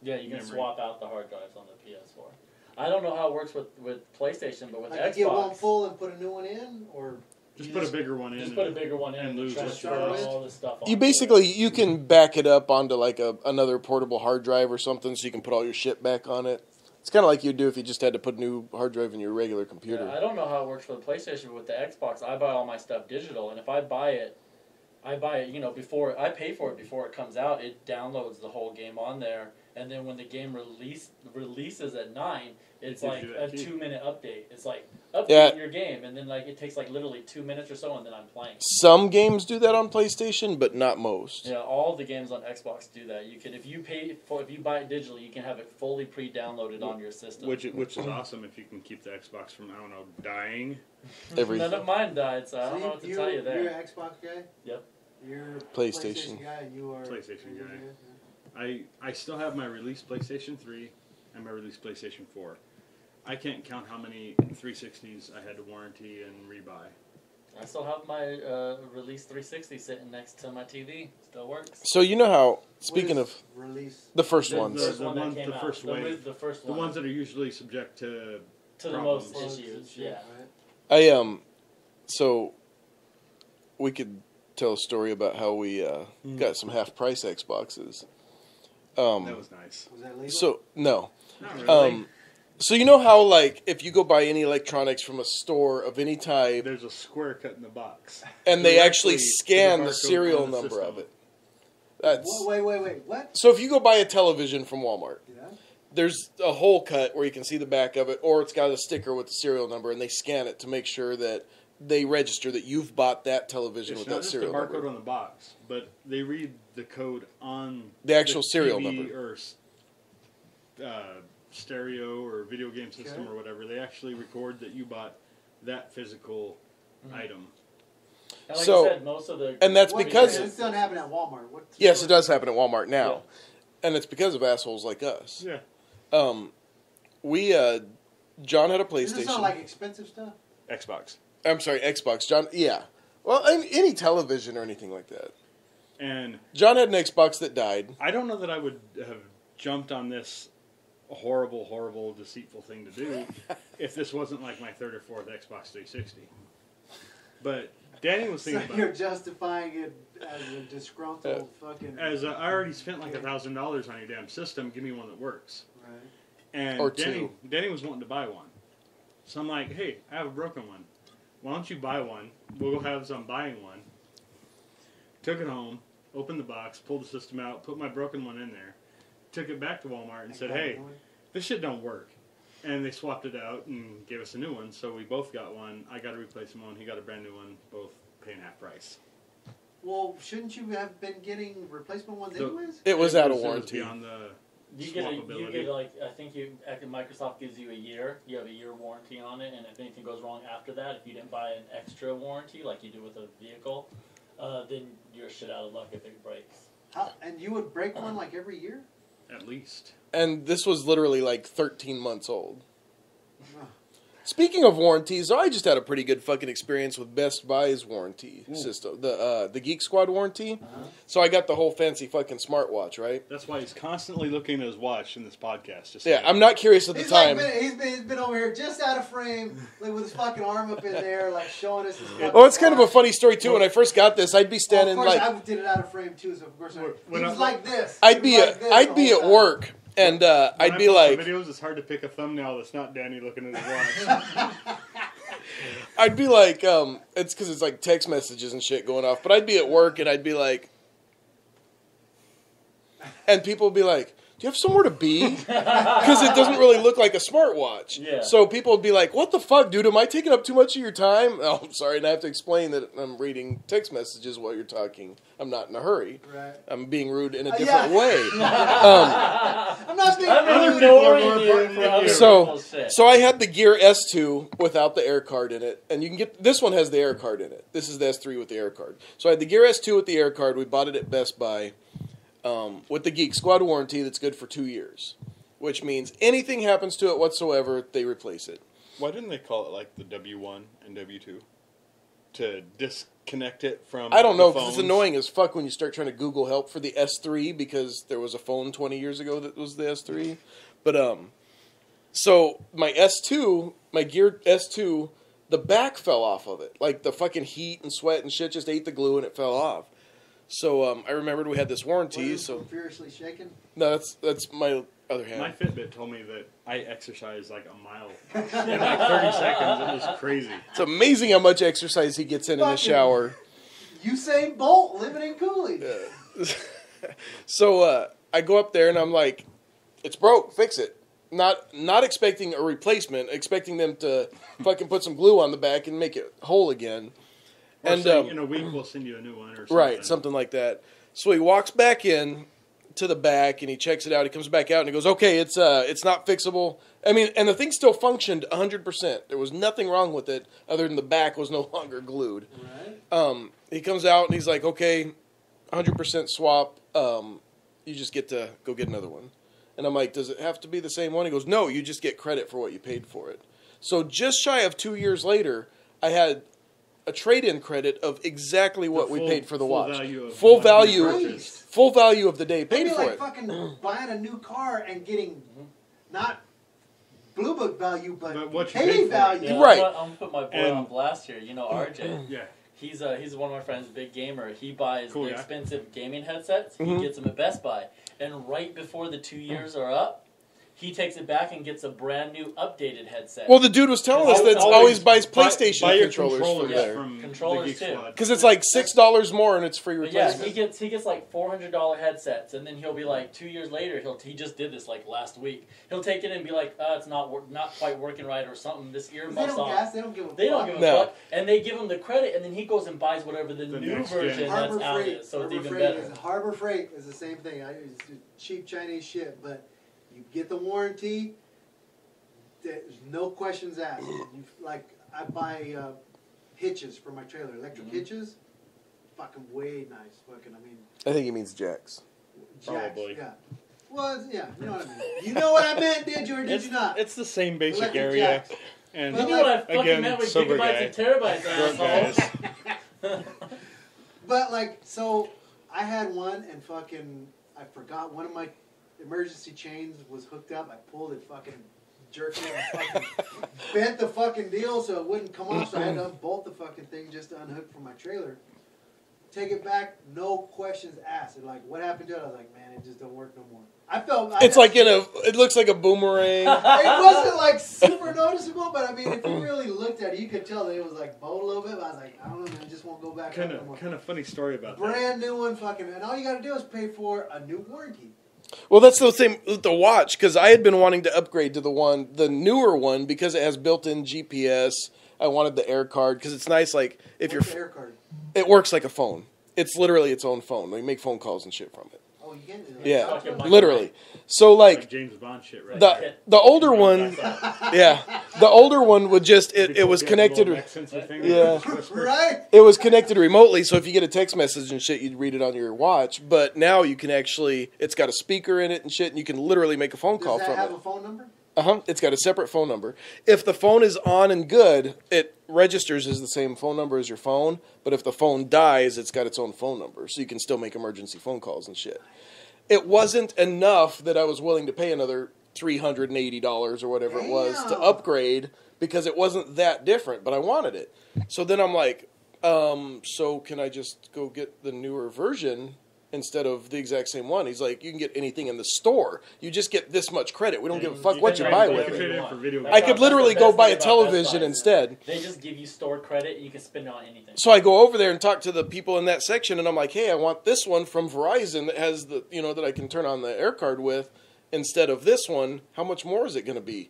Yeah, you can memory. swap out the hard drives on the PS4. I don't know how it works with PlayStation, but with Like Xbox, you get one full and put a new one in, or Just put a bigger one in. just put a bigger one in and and lose transfer what you all this stuff. You onto basically, it. you can back it up onto like another portable hard drive or something so you can put all your shit back on it. It's kind of like you'd do if you just had to put a new hard drive in your regular computer. Yeah, I don't know how it works for the PlayStation, but with the Xbox, I buy all my stuff digital, and if I buy it, before I pay for it before it comes out. It downloads the whole game on there, and then when the game releases at 9, it's like a 2-minute update. It's like update your game, and then like it takes like literally 2 minutes or so, and then I'm playing. Some games do that on PlayStation, but not most. Yeah, all the games on Xbox do that. You can if you buy it digitally, you can have it fully pre-downloaded on your system. Which is awesome if you can keep the Xbox from dying. None of mine died, so I don't know what to tell you there. You're an Xbox guy? Yep. You're a PlayStation guy, and you are PlayStation guy. I still have my released PlayStation 3 and my released PlayStation 4. I can't count how many 360s I had to warranty and rebuy. I still have my released 360 sitting next to my TV. Still works. So you know how, speaking of release, the first ones. The first wave. The first one. The ones that are usually subject to the most issues, yeah. So we could tell a story about how we got some half-price Xboxes. That was nice. Was that legal? So, no. Not really. So you know how, like, if you go buy any electronics from a store of any type... There's a square cut in the box. And they actually scan the serial number of it. That's... Wait, what? So if you go buy a television from Walmart, there's a hole cut where you can see the back of it, or it's got a sticker with the serial number, and they scan it to make sure that they register that you've bought that television with that serial number. It's not just the barcode on the box, but they read the code on the actual serial TV number. Or stereo or video game system or whatever. They actually record that you bought that physical item. And like I said, most of the... And that's because... This doesn't happen at Walmart. Yes, it does happen at Walmart now. Yeah. And it's because of assholes like us. Yeah. John had a PlayStation. Does this sound like expensive stuff? Xbox. I'm sorry, Xbox. John, yeah. Well, any television or anything like that. And John had an Xbox that died. I don't know that I would have jumped on this horrible, deceitful thing to do if this wasn't like my third or fourth Xbox 360. But Danny was thinking about you're justifying it as a disgruntled fucking... As I already spent like $1,000 on your damn system, give me one that works. Right. And or Danny was wanting to buy one. So I'm like, hey, I have a broken one. Why don't you buy one? We'll go have some buying one. Took it home, opened the box, pulled the system out, put my broken one in there, took it back to Walmart and said, hey, this shit don't work. And they swapped it out and gave us a new one, so we both got one. I got a replacement one, he got a brand new one, both paying half price. Well, shouldn't you have been getting replacement ones anyways? It was out of warranty. Beyond the you get like, I think Microsoft gives you a year. You have a year warranty on it, and if anything goes wrong after that, if you didn't buy an extra warranty like you do with a vehicle, then you're shit out of luck if it breaks. And you would break one like every year? At least. And this was literally like 13 months old. Speaking of warranties, I just had a pretty good fucking experience with Best Buy's warranty system, the Geek Squad warranty. So I got the whole fancy fucking smartwatch, right? That's why he's constantly looking at his watch in this podcast. I'm not curious at the time. He's been over here just out of frame, like with his fucking arm up in there, like showing us his fucking Oh, it's kind of a funny story too. When I first got this, I'd be standing like... I did it out of frame too, so of course he was like this. I'd be at work. And I'd be like... videos, it's hard to pick a thumbnail that's not Danny looking at his watch. I'd be like, it's because it's like text messages and shit going off. But I'd be at work and I'd be like... And people would be like, do you have somewhere to be? Because it doesn't really look like a smartwatch. Yeah. So people would be like, what the fuck, dude? Am I taking up too much of your time? Oh, I'm sorry. And I have to explain that I'm reading text messages while you're talking. I'm not in a hurry. Right. I'm being rude in a different way. I'm not being rude. So I had the Gear S2 without the air card in it. And you can get... This one has the air card in it. This is the S3 with the air card. So I had the Gear S2 with the air card. We bought it at Best Buy. With the Geek Squad warranty that's good for 2 years, which means anything happens to it whatsoever, they replace it. Why didn't they call it like the W1 and W2 to disconnect it from? I don't know, because it's annoying as fuck when you start trying to Google help for the S3 because there was a phone 20 years ago that was the S3. But so my S2, my Gear S2, the back fell off of it, like the fucking heat and sweat and shit just ate the glue and it fell off. So I remembered we had this warranty. So furiously shaking. No, that's my other hand. My Fitbit told me that I exercise like a mile in like 30 seconds. It was crazy. It's amazing how much exercise he gets in the shower. Usain Bolt living in Coolidge. So I go up there and I'm like, it's broke, fix it. Not expecting a replacement, expecting them to fucking put some glue on the back and make it whole again. Or and say, in a week we'll send you a new one or something. Right, something like that. So he walks back in to the back and he checks it out. He comes back out and he goes, "Okay, it's not fixable." I mean, and the thing still functioned 100%. There was nothing wrong with it other than the back was no longer glued. Right. He comes out and he's like, "Okay, 100% swap. You just get to go get another one." And I'm like, "Does it have to be the same one?" He goes, "No, you just get credit for what you paid for it." So just shy of 2 years later, I had a trade-in credit of exactly what we paid for the watch. Full value of the day paid for like it. Fucking buying a new car and getting not Blue Book value, but what you pay paid value. Yeah, Right. I'm gonna put my boy on blast here. You know RJ. Yeah. He's one of my friends, big gamer. He buys Cool the guy. expensive gaming headsets. He gets them at Best Buy, and right before the 2 years are up, he takes it back and gets a brand new updated headset. Well, the dude was telling us that always buys PlayStation buy your controllers from there. from Controllers the Geek too. Squad. Because it's like $6 more and it's free But yeah, replacement. he gets like $400 headsets, and then he'll be like 2 years later. He just did this like last week. He'll take it and be like, it's not quite working right or something. This ear They must don't off. gas. They don't give a fuck. They don't give a No. fuck, and they give him the credit, and then he goes and buys whatever the new next version gen. that's Harbor out Freight. is, so it's Harbor even Freight better. Harbor Freight is the same thing. It's cheap Chinese shit, but you get the warranty. There's no questions asked. I buy hitches for my trailer, electric hitches. Fucking way nice. Fucking, I mean, I think he means jacks. jacks. Probably. Yeah. Well, yeah, you know what I mean. You know what I meant, did you or did you not? It's the same basic Electric area. jacks. And You know what I fucking again, meant with sober gigabytes guy. and terabytes, Drunk asshole. guys. But so I had one and fucking I forgot one of my emergency chains was hooked up. I pulled it, fucking jerked it, and fucking bent the fucking deal so it wouldn't come off. So I had to unbolt the fucking thing just to unhook from my trailer. Take it back, no questions asked. And like, what happened to it? I was like, man, it just don't work no more. It looks like a boomerang. It wasn't like super noticeable, but I mean, if you really looked at it, you could tell that it was like bowed a little bit. But I was like, I don't know, man, it just won't go back. Kind of funny story about that. Brand new one, fucking, and all you got to do is pay for a new warranty. Well, that's the same with the watch, because I had been wanting to upgrade to the newer one, because it has built-in GPS. I wanted the air card, because it's nice, like, if What's the you're... air card? It works like a phone. It's literally its own phone. They make phone calls and shit from it. Oh, you can do that. Yeah, Fucking literally. So, like, James Bond shit, right? the older one... Yeah. The older one would just... It was connected... Yeah. Right? It was connected remotely, so if you get a text message and shit, you'd read it on your watch. But now you can actually... It's got a speaker in it and shit, and you can literally make a phone call Does that from have it. a phone number? It's got a separate phone number. If the phone is on and good, it registers as the same phone number as your phone. But if the phone dies, it's got its own phone number, so you can still make emergency phone calls and shit. It wasn't enough that I was willing to pay another $380 or whatever it was to upgrade, because it wasn't that different, but I wanted it. So then I'm like, so can I just go get the newer version instead of the exact same one? He's like, you can get anything in the store. You just get this much credit. We don't give a fuck what you buy with it. I could literally go buy a television instead. They just give you store credit and you can spend it on anything. So I go over there and talk to the people in that section, and I'm like, hey, I want this one from Verizon that has the, that I can turn on the air card with instead of this one. How much more is it going to be?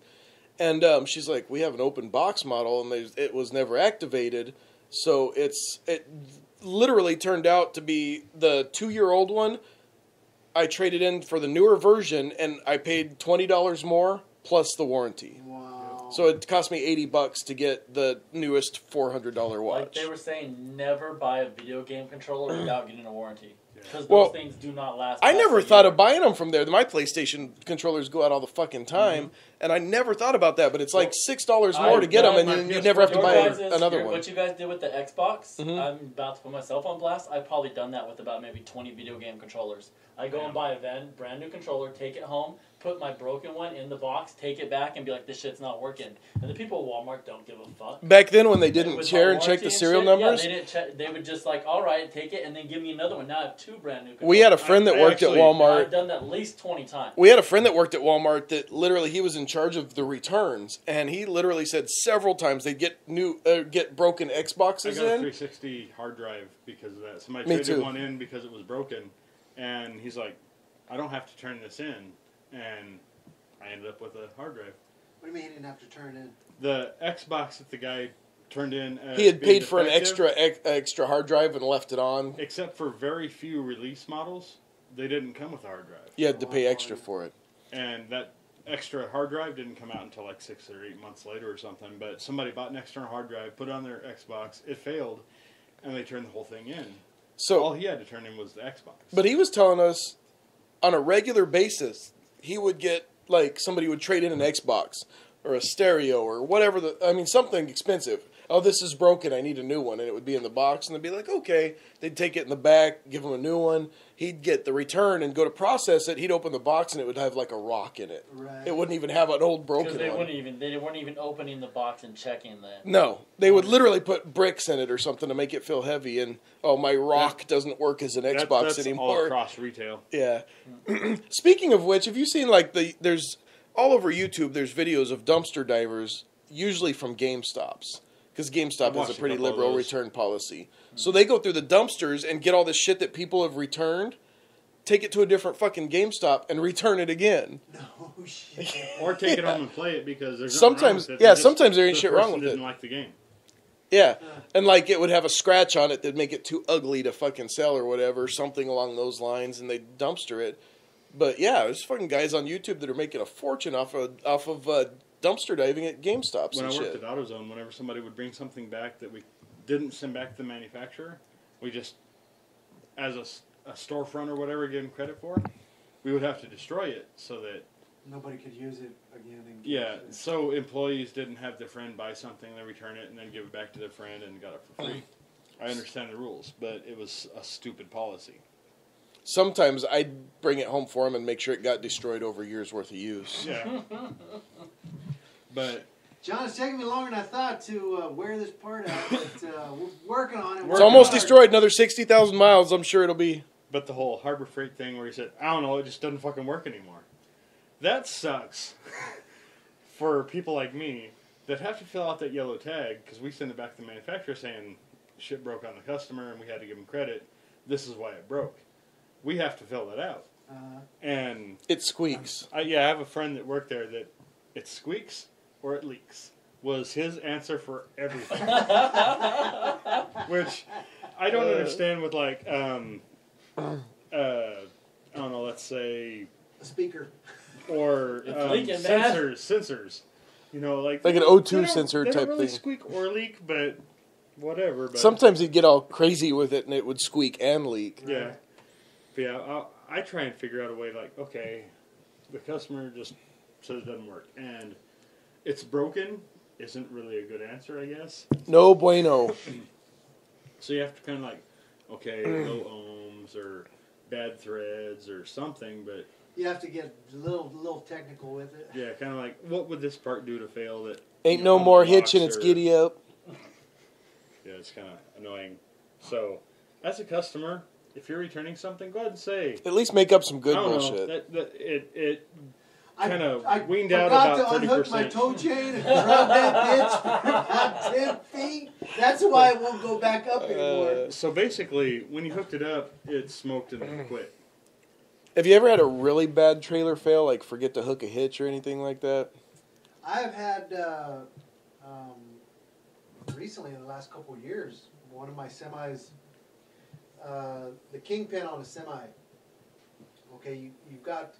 And she's like, we have an open box model, and it was never activated. So it literally turned out to be the 2-year-old one. I traded in for the newer version, and I paid $20 more plus the warranty. Wow. So it cost me $80 to get the newest $400 watch. Like they were saying, never buy a video game controller without getting a warranty. Because Well, those things do not last. I past never a thought year. of buying them from there. My PlayStation controllers go out all the fucking time, and I never thought about that. But it's like $6 more to get them, and then you never have to buy another one. What you guys did with the Xbox, I'm about to put myself on blast. I've probably done that with about maybe 20 video game controllers. I go and buy a brand new controller, take it home, put my broken one in the box, take it back, and be like, this shit's not working. And the people at Walmart don't give a fuck. Back then, when they didn't With share my and check warranty the serial shit, numbers, yeah, they didn't check. They would just like, all right, take it, and then give me another one. Now I have 2 brand new controllers. we had a friend that worked at Walmart. I've done that at least 20 times. We had a friend that worked at Walmart that literally he was in charge of the returns, and he literally said several times they'd get get broken Xboxes I got a in. 360 hard drive because of that. Somebody Me traded too. one in because it was broken, and he's like, I don't have to turn this in. and I ended up with a hard drive. What do you mean he didn't have to turn in? The Xbox that the guy turned in. He had paid for an extra hard drive and left it on. Except for very few release models, they didn't come with a hard drive. You had to pay extra for it. And that extra hard drive didn't come out until like 6 or 8 months later or something. But somebody bought an external hard drive, put it on their Xbox, it failed, and they turned the whole thing in. So all he had to turn in was the Xbox. But he was telling us on a regular basis, he would get, like, somebody would trade in an Xbox or a stereo or whatever, something expensive. Oh, this is broken, I need a new one. And it would be in the box, and they'd be like, okay. They'd take it in the back, give him a new one. He'd get the return and go to process it. He'd open the box, and it would have, like, a rock in it. Right. It wouldn't even have an old broken one. Because they weren't even opening the box and checking that. No. They would literally put bricks in it or something to make it feel heavy. And, my rock doesn't work as an Xbox anymore. All across retail. Yeah. Speaking of which, have you seen, like, there's all over YouTube, there's videos of dumpster divers, usually from GameStops. Because GameStop has a pretty liberal return policy. So they go through the dumpsters and get all the shit that people have returned, take it to a different fucking GameStop, and return it again. No shit. Or take it home and play it because there's sometimes, sometimes there ain't shit wrong with it. Didn't like the game. Yeah, and like it would have a scratch on it that'd make it too ugly to fucking sell or whatever, something along those lines, and they dumpster it. But yeah, there's fucking guys on YouTube that are making a fortune off of dumpster diving at GameStops and shit. When I worked at AutoZone, whenever somebody would bring something back that we didn't send back to the manufacturer, we just, as a storefront or whatever, give them credit for, we would have to destroy it so that nobody could use it again. So employees didn't have their friend buy something, they return it, and then give it back to their friend and got it for free. I understand the rules, but it was a stupid policy. Sometimes I'd bring it home for them and make sure it got destroyed over years' worth of use. Yeah. But John, it's taking me longer than I thought to wear this part out, but we're working on it. It's almost destroyed. Another 60,000 miles, I'm sure it'll be. But the whole Harbor Freight thing where he said, I don't know, it just doesn't fucking work anymore. That sucks for people like me that have to fill out that yellow tag because we send it back to the manufacturer saying shit broke on the customer and we had to give them credit. This is why it broke. We have to fill that out. And it squeaks. I have a friend that worked there that it squeaks or it leaks was his answer for everything. Which I don't understand with like, I don't know, let's say... a speaker. Or sensors. You know, like an O2 sensor type thing. They don't really squeak or leak, but whatever. But sometimes he'd get all crazy with it and it would squeak and leak. Yeah. But yeah, I try and figure out a way like, okay, the customer just says it doesn't work. And it's broken isn't really a good answer, I guess. No bueno. So you have to kind of like, okay, low ohms or bad threads or something, but... You have to get a little technical with it. Yeah, kind of like, what would this part do to fail that... Ain't no more hitching, it's giddy up. Yeah, it's kind of annoying. So, as a customer, if you're returning something, go ahead and say... At least make up some good bullshit. It kind of weaned out about 30%. I forgot to unhook my toe chain and drug that bitch for about 10 feet. That's why it won't go back up anymore. So basically, when you hooked it up, it smoked and then quit. Have you ever had a really bad trailer fail, like forget to hook a hitch or anything like that? I've had, recently in the last couple of years, one of my semis, the kingpin on a semi, okay, you've got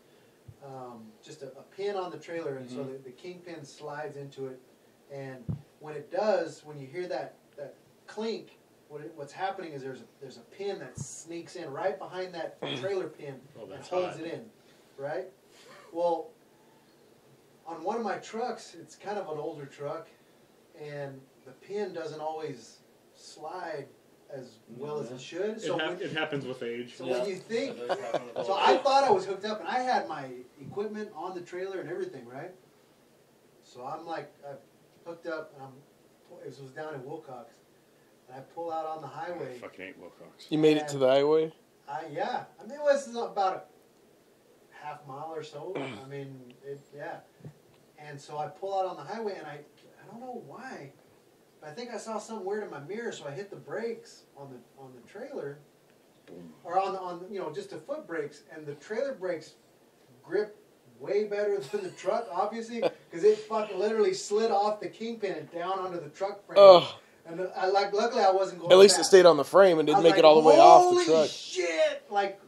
just a pin on the trailer, and so the kingpin slides into it, and when it does, when you hear that clink, what's happening is there's a pin that sneaks in right behind that trailer pin and holds it in, right? Well, on one of my trucks, it's kind of an older truck, and the pin doesn't always slide as well as it should. So it happens with age. So when you think, so I thought I was hooked up, and I had my equipment on the trailer and everything, right? So I'm like, I hooked up, and it was down in Wilcox. And I pull out on the highway. I fucking hate Wilcox. You made it to the highway? Yeah. I mean, it was about a half mile or so. I mean, yeah. And so I pull out on the highway, and I don't know why, but I think I saw something weird in my mirror, so I hit the brakes on the trailer, or on just the foot brakes, and the trailer brakes grip way better than the truck, obviously, because it fucking literally slid off the kingpin and down onto the truck frame. Oh. And luckily I wasn't going At least fast. it stayed on the frame and didn't make it all the way off the truck. Holy shit! Like,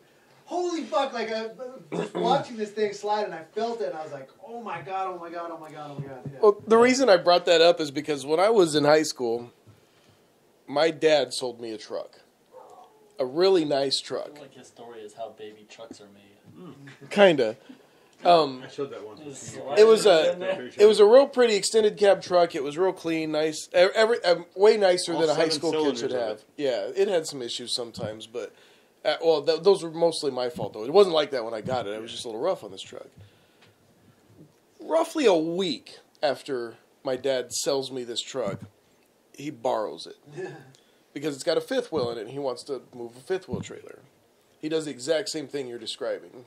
holy fuck! Like, I just watching this thing slide, and I felt it, and I was like, oh my god, oh my god, oh my god, oh my god. Yeah. Well, the reason I brought that up is because when I was in high school, my dad sold me a truck. A really nice truck. I feel like his story is how baby trucks are made. Kinda. I showed that once. It was a real pretty extended cab truck. It was real clean, nice, way nicer than a high school kid should have. Yeah, it had some issues sometimes, but those were mostly my fault though. It wasn't like that when I got it. I was just a little rough on this truck. Roughly a week after my dad sells me this truck, he borrows it because it's got a fifth wheel in it. And he wants to move a fifth wheel trailer. He does the exact same thing you're describing.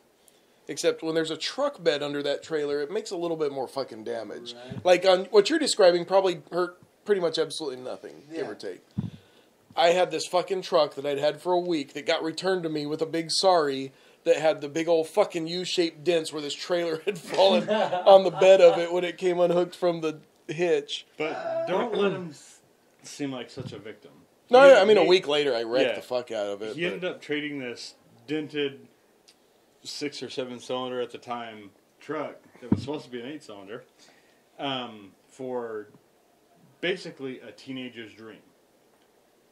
Except when there's a truck bed under that trailer, it makes a little bit more fucking damage. Right. Like on what you're describing probably hurt pretty much absolutely nothing, give or take. I had this fucking truck that I'd had for a week that got returned to me with a big sorry that had the big old fucking U-shaped dents where this trailer had fallen on the bed of it when it came unhooked from the hitch. But don't let him seem like such a victim. No, I mean a week later I wrecked the fuck out of it. He ended up trading this dented 6 or 7 cylinder at the time truck that was supposed to be an 8-cylinder for basically a teenager's dream.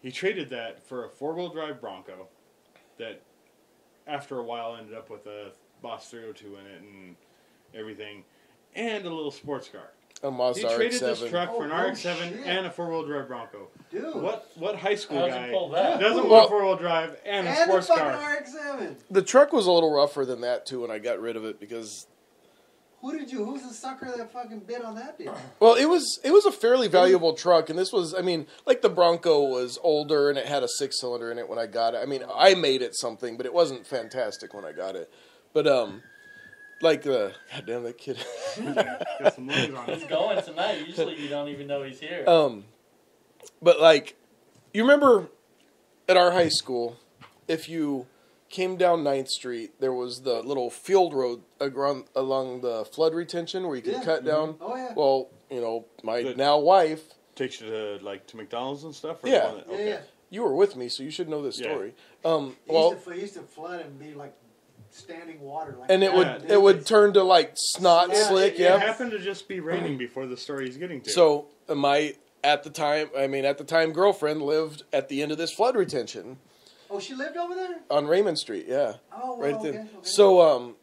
He traded that for a 4-wheel drive Bronco that after a while ended up with a Boss 302 in it and everything and a little sports car. A Mazda RX-7. He traded this truck for an RX-7 and a 4-wheel drive Bronco. Dude. What high school guy doesn't want 4-wheel drive and a sports car? And a fucking RX-7. The truck was a little rougher than that, too, when I got rid of it, because... Who's the sucker that fucking bid on that deal? Well, it was a fairly valuable truck, and this was, I mean, like the Bronco was older, and it had a 6-cylinder in it when I got it. I mean, I made it something, but it wasn't fantastic when I got it. But, like, goddamn, that kid. Got some legs on it. He's going tonight. Usually you don't even know he's here. But, like, you remember at our high school, if you came down 9th Street, there was the little field road along the flood retention where you could cut down. Oh, yeah. Well, you know, my now wife... Takes you to McDonald's and stuff? Or yeah. Yeah. You were with me, so you should know this story. It used to flood and be like standing water. Like and it would turn to like snot slick. It happened to just be raining before the story he's getting to. So at the time girlfriend lived at the end of this flood retention. Oh, she lived over there? On Raymond Street, yeah. Oh, right okay, there. So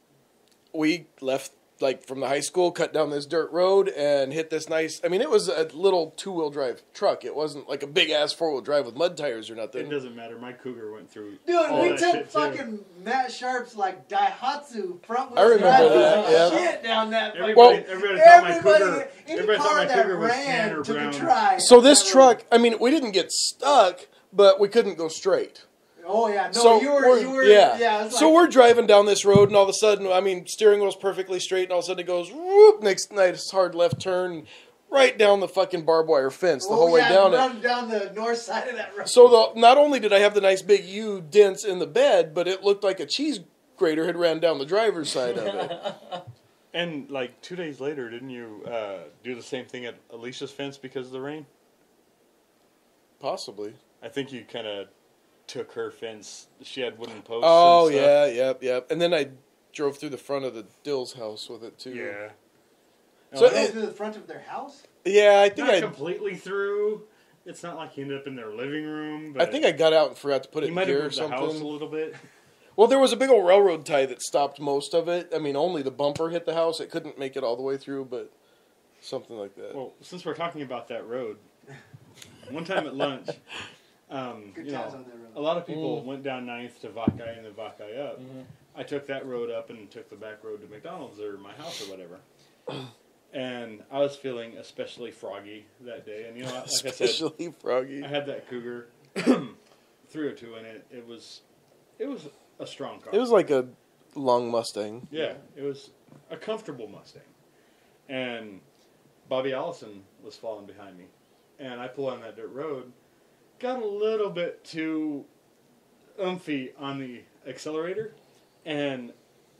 we left like from the high school, cut down this dirt road, and hit this nice. I mean, it was a little 2-wheel drive truck. It wasn't like a big ass 4-wheel drive with mud tires or nothing. It doesn't matter. My Cougar went through. Dude, we took fucking Matt Sharp's like Daihatsu front wheel. I remember that. Yeah. Shit down that. Everybody thought my Cougar. Everybody thought my Cougar was tan or brown. So this truck, I mean, we didn't get stuck, but we couldn't go straight. Oh yeah, no, so you were yeah. So we're driving down this road, and all of a sudden, I mean, steering wheel's perfectly straight, and all of a sudden it goes whoop. Next nice hard left turn, right down the fucking barbed wire fence the whole way down it. Down the north side of that road. So not only did I have the nice big U dents in the bed, but it looked like a cheese grater had ran down the driver's side of it. And like 2 days later, didn't you do the same thing at Alicia's fence because of the rain? Possibly. I think you kind of took her fence. She had wooden posts. Oh, yeah, yep. And then I drove through the front of the Dill's house with it, too. Yeah. So through the front of their house? Yeah, I think not completely through. It's not like he ended up in their living room. But I think I got out and forgot to put it in gear or something. He might have moved the house a little bit. Well, there was a big old railroad tie that stopped most of it. I mean, only the bumper hit the house. It couldn't make it all the way through, but something like that. Well, since we're talking about that road, one time at lunch... a lot of people went down 9th to Vakai and then Vakai up. Mm-hmm. I took that road up and took the back road to McDonald's or my house or whatever. And I was feeling especially froggy that day. And you know, like especially froggy. I had that Cougar 302 in it. It was a strong car. It was like a long Mustang. Yeah, it was a comfortable Mustang. And Bobby Allison was following behind me. And I pulled on that dirt road. Got a little bit too umphy on the accelerator, and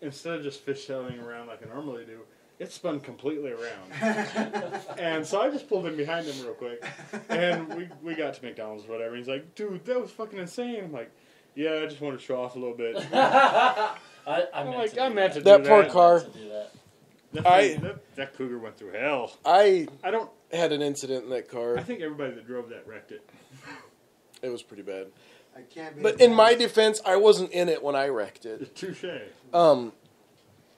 instead of just fishtailing around like I normally do, it spun completely around. And so I just pulled in behind him real quick. And we got to McDonald's or whatever. He's like, dude, that was fucking insane. I'm like, yeah, I just want to show off a little bit. I meant to do that poor car. That Cougar went through hell. I had an incident in that car. I think everybody that drove that wrecked it. It was pretty bad. I can't be. But in my defense, I wasn't in it when I wrecked it. Touché.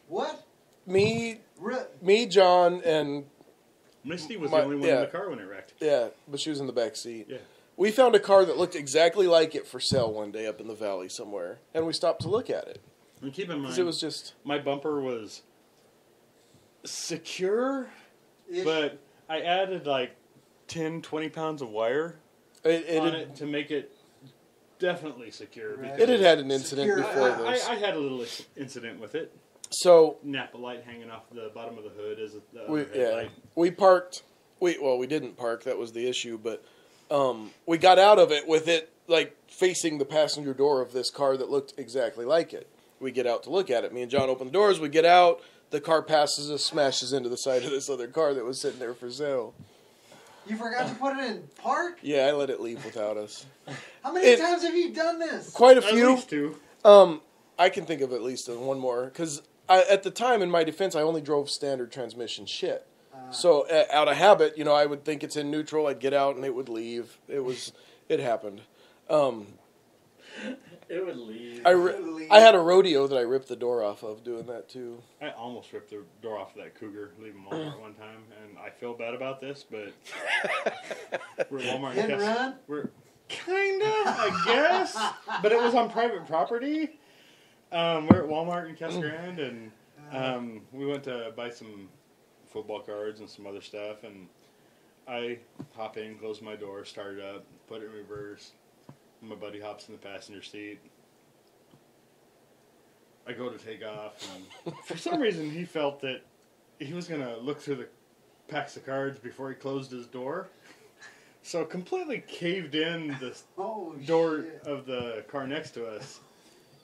What? Me, John, and Misty was the only one in the car when it wrecked. Yeah, but she was in the back seat. Yeah. We found a car that looked exactly like it for sale one day up in the valley somewhere, and we stopped to look at it. And keep in mind, it was just my bumper was secure, but I added like 10, 20 pounds of wire on it to make it definitely secure. Right. It had an incident before this. I had a little incident with it. So Napa light hanging off the bottom of the hood is the headlight. We parked. We didn't park. That was the issue. But we got out of it with it like facing the passenger door of this car that looked exactly like it. We get out to look at it. Me and John open the doors. We get out. The car passes us, smashes into the side of this other car that was sitting there for sale. You forgot to put it in park? Yeah, I let it leave without us. How many times have you done this? Quite a few. At least two. I can think of at least one more because at the time, in my defense, I only drove standard transmission shit. So out of habit, I would think it's in neutral. I'd get out and it would leave. It happened. It would leave. I had a rodeo that I ripped the door off of doing that too. I almost ripped the door off of that Cougar leaving Walmart one time, and I feel bad about this, but we're at Walmart. Hit and run? We're kind of, I guess, but it was on private property. We're at Walmart in Casa Grande, and we went to buy some football cards and some other stuff, and I hop in, close my door, start it up, put it in reverse. My buddy hops in the passenger seat. I go to take off, and for some reason he felt that he was going to look through the packs of cards before he closed his door. So completely caved in the door of the car next to us.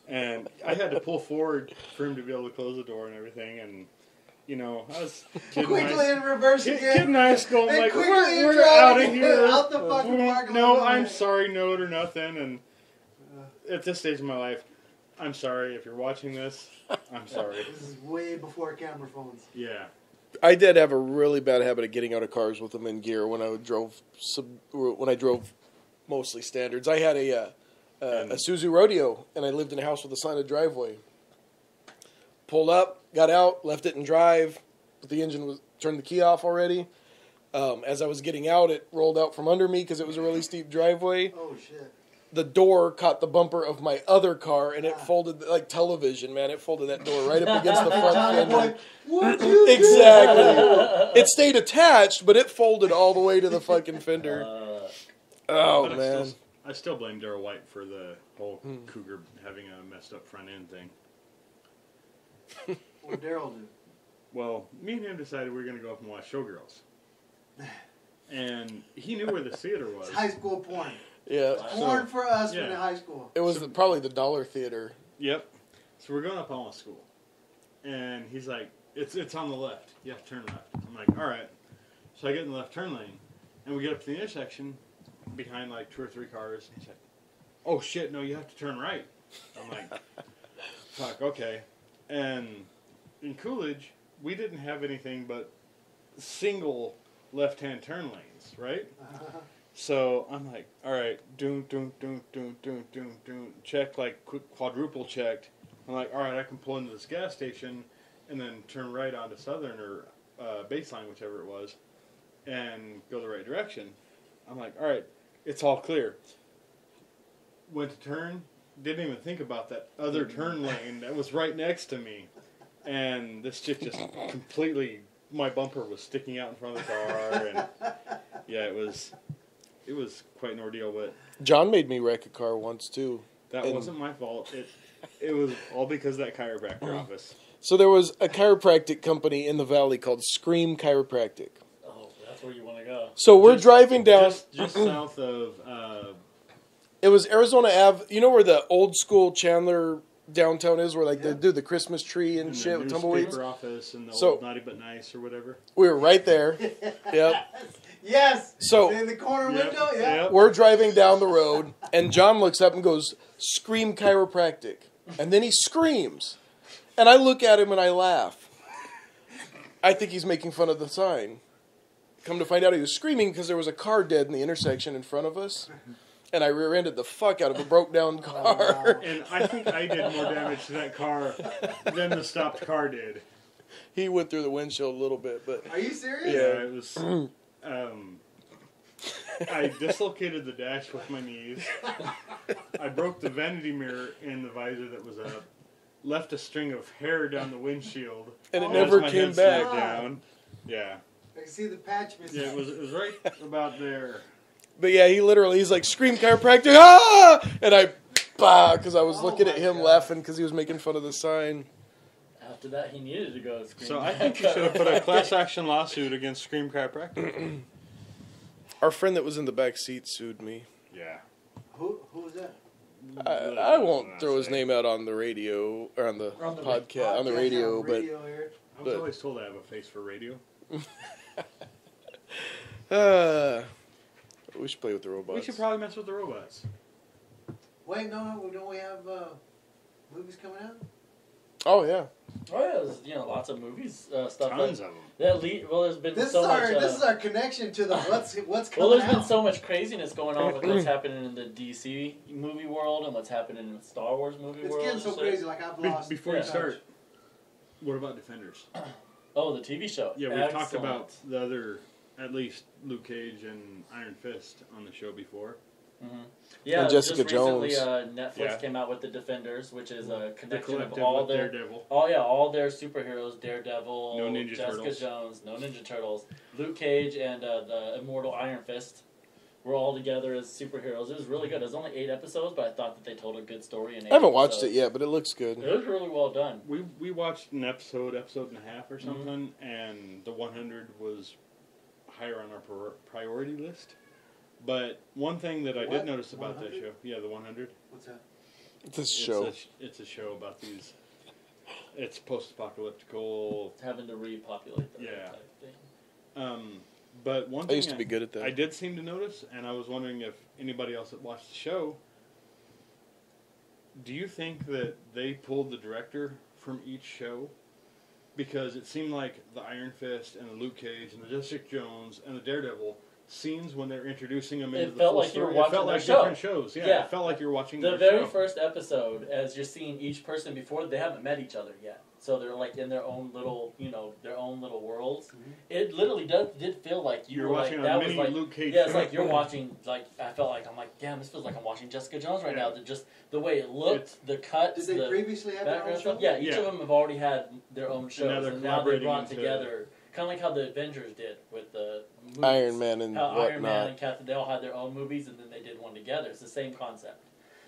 And I had to pull forward for him to be able to close the door and everything, and I was quickly in reverse again. Kid nice going like, we're out of here. Out the fucking parking lot. No, I'm sorry, note or nothing. And at this stage of my life, I'm sorry if you're watching this. I'm sorry. This is way before camera phones. Yeah. I did have a really bad habit of getting out of cars with them in gear when I drove mostly standards. I had a Suzu Rodeo, and I lived in a house with a slanted driveway. Pulled up, got out, left it in drive. The engine turned the key off already. As I was getting out, it rolled out from under me because it was a really steep driveway. Oh, shit. The door caught the bumper of my other car, and it folded like television, man. It folded that door right up against the front fender. What'd you do? Exactly. It stayed attached, but it folded all the way to the fucking fender. Man. I still blame Darryl White for the whole Cougar having a messed up front end thing. What did Darryl do? Well, me and him decided we were going to go up and watch Showgirls. And he knew where the theater was. It's high school porn. Yeah. Porn for us in high school. It was probably the Dollar Theater. Yep. So we're going up Alma School. And he's like, it's on the left. You have to turn left. I'm like, all right. So I get in the left turn lane. And we get up to the intersection behind like 2 or 3 cars. And he's like, oh shit, no, you have to turn right. I'm like, fuck, okay. And in Coolidge, we didn't have anything but single left-hand turn lanes, right? So I'm like, all right, doom, check, like quadruple checked. I'm like, all right, I can pull into this gas station and then turn right onto Southern or Baseline, whichever it was, and go the right direction. I'm like, all right, it's all clear. Went to turn, didn't even think about that other turn lane that was right next to me. And this chick just completely, my bumper was sticking out in front of the car. And yeah, it was quite an ordeal. But John made me wreck a car once, too. That wasn't my fault. It was all because of that chiropractor office. So there was a chiropractic company in the valley called Scream Chiropractic. Oh, that's where you want to go. So we're driving down... Just south of... it was Arizona Ave. You know where the old school Chandler downtown is, where like they do the Christmas tree and shit with tumbleweeds. The newspaper office and the old Naughty But Nice or whatever. We were right there. Yep. Yes. So in the corner window. Yeah. We're driving down the road, and John looks up and goes, "Scream chiropractic," and then he screams, and I look at him and I laugh. I think he's making fun of the sign. Come to find out, he was screaming because there was a car dead in the intersection in front of us. And I rear-ended the fuck out of a broke-down car. And I think I did more damage to that car than the stopped car did. He went through the windshield a little bit, but... Are you serious? Yeah, it was... I dislocated the dash with my knees. I broke the vanity mirror in the visor that was up. Left a string of hair down the windshield. And it never came back. Down. Yeah. I can see the patch missing. Yeah, it was right about there. But yeah, he's like, "Scream chiropractic, ah!" And I, bah, because I was looking at him laughing because he was making fun of the sign. After that, he needed to go scream. So I think you should have put a class action lawsuit against Scream Chiropractic. Our friend that was in the back seat sued me. Yeah. Who was that? I won't throw his name out on the radio, or on the podcast, on the radio, but... I was always told I have a face for radio. We should play with the robots. We should probably mess with the robots. Wait, no, don't we have movies coming out? Oh, yeah. Oh, yeah, there's, lots of movies, stuff. Tons of them. There's been This is our connection to the what's coming out. Well, there's been so much craziness going on with what's happening in the DC movie world and what's happening in the Star Wars movie world. It's getting so crazy, like I've lost... Before you start, what about Defenders? Oh, the TV show. Yeah, we've talked about the other, at least Luke Cage and Iron Fist on the show before. Mm-hmm. Yeah, and Jessica just Jones. recently Netflix came out with the Defenders, which is a connection of all all their Daredevil. all their superheroes: Daredevil, no Ninja Jessica Turtles. Jones, no Ninja Turtles, Luke Cage, and the immortal Iron Fist. We're all together as superheroes. It was really good. It was only 8 episodes, but I thought that they told a good story in 8 I haven't watched it yet, but it looks good. It was really well done. We watched an episode and a half or something, and the 100 was higher on our priority list. But one thing that I did notice about 100? That show, the 100. What's that? It's a show. It's a show about these. It's post-apocalyptical. Having to repopulate the type thing. But one thing I used to be good at that. I did seem to notice, and I was wondering if anybody else that watched the show, do you think that they pulled the director from each show? Because it seemed like the Iron Fist and the Luke Cage and the Jessica Jones and the Daredevil scenes when they're introducing them into the full story. It felt like different shows. Yeah, it felt like you were watching the very first episode, as you're seeing each person before, they haven't met each other yet. So they're like in their own little, their own little worlds. Mm-hmm. It literally did feel like you were watching like, a mini Luke Cage. Yeah, it's like you're watching, like, I felt like, I'm like, damn, this feels like I'm watching Jessica Jones right now. Just the way it looked, the cuts, did they previously have their own show? Yeah, each of them have already had their own shows. And now they're brought together. Kind of like how the Avengers did with the movies. Iron Man and whatnot. Iron Man and Captain, they all had their own movies, and then they did one together. It's the same concept.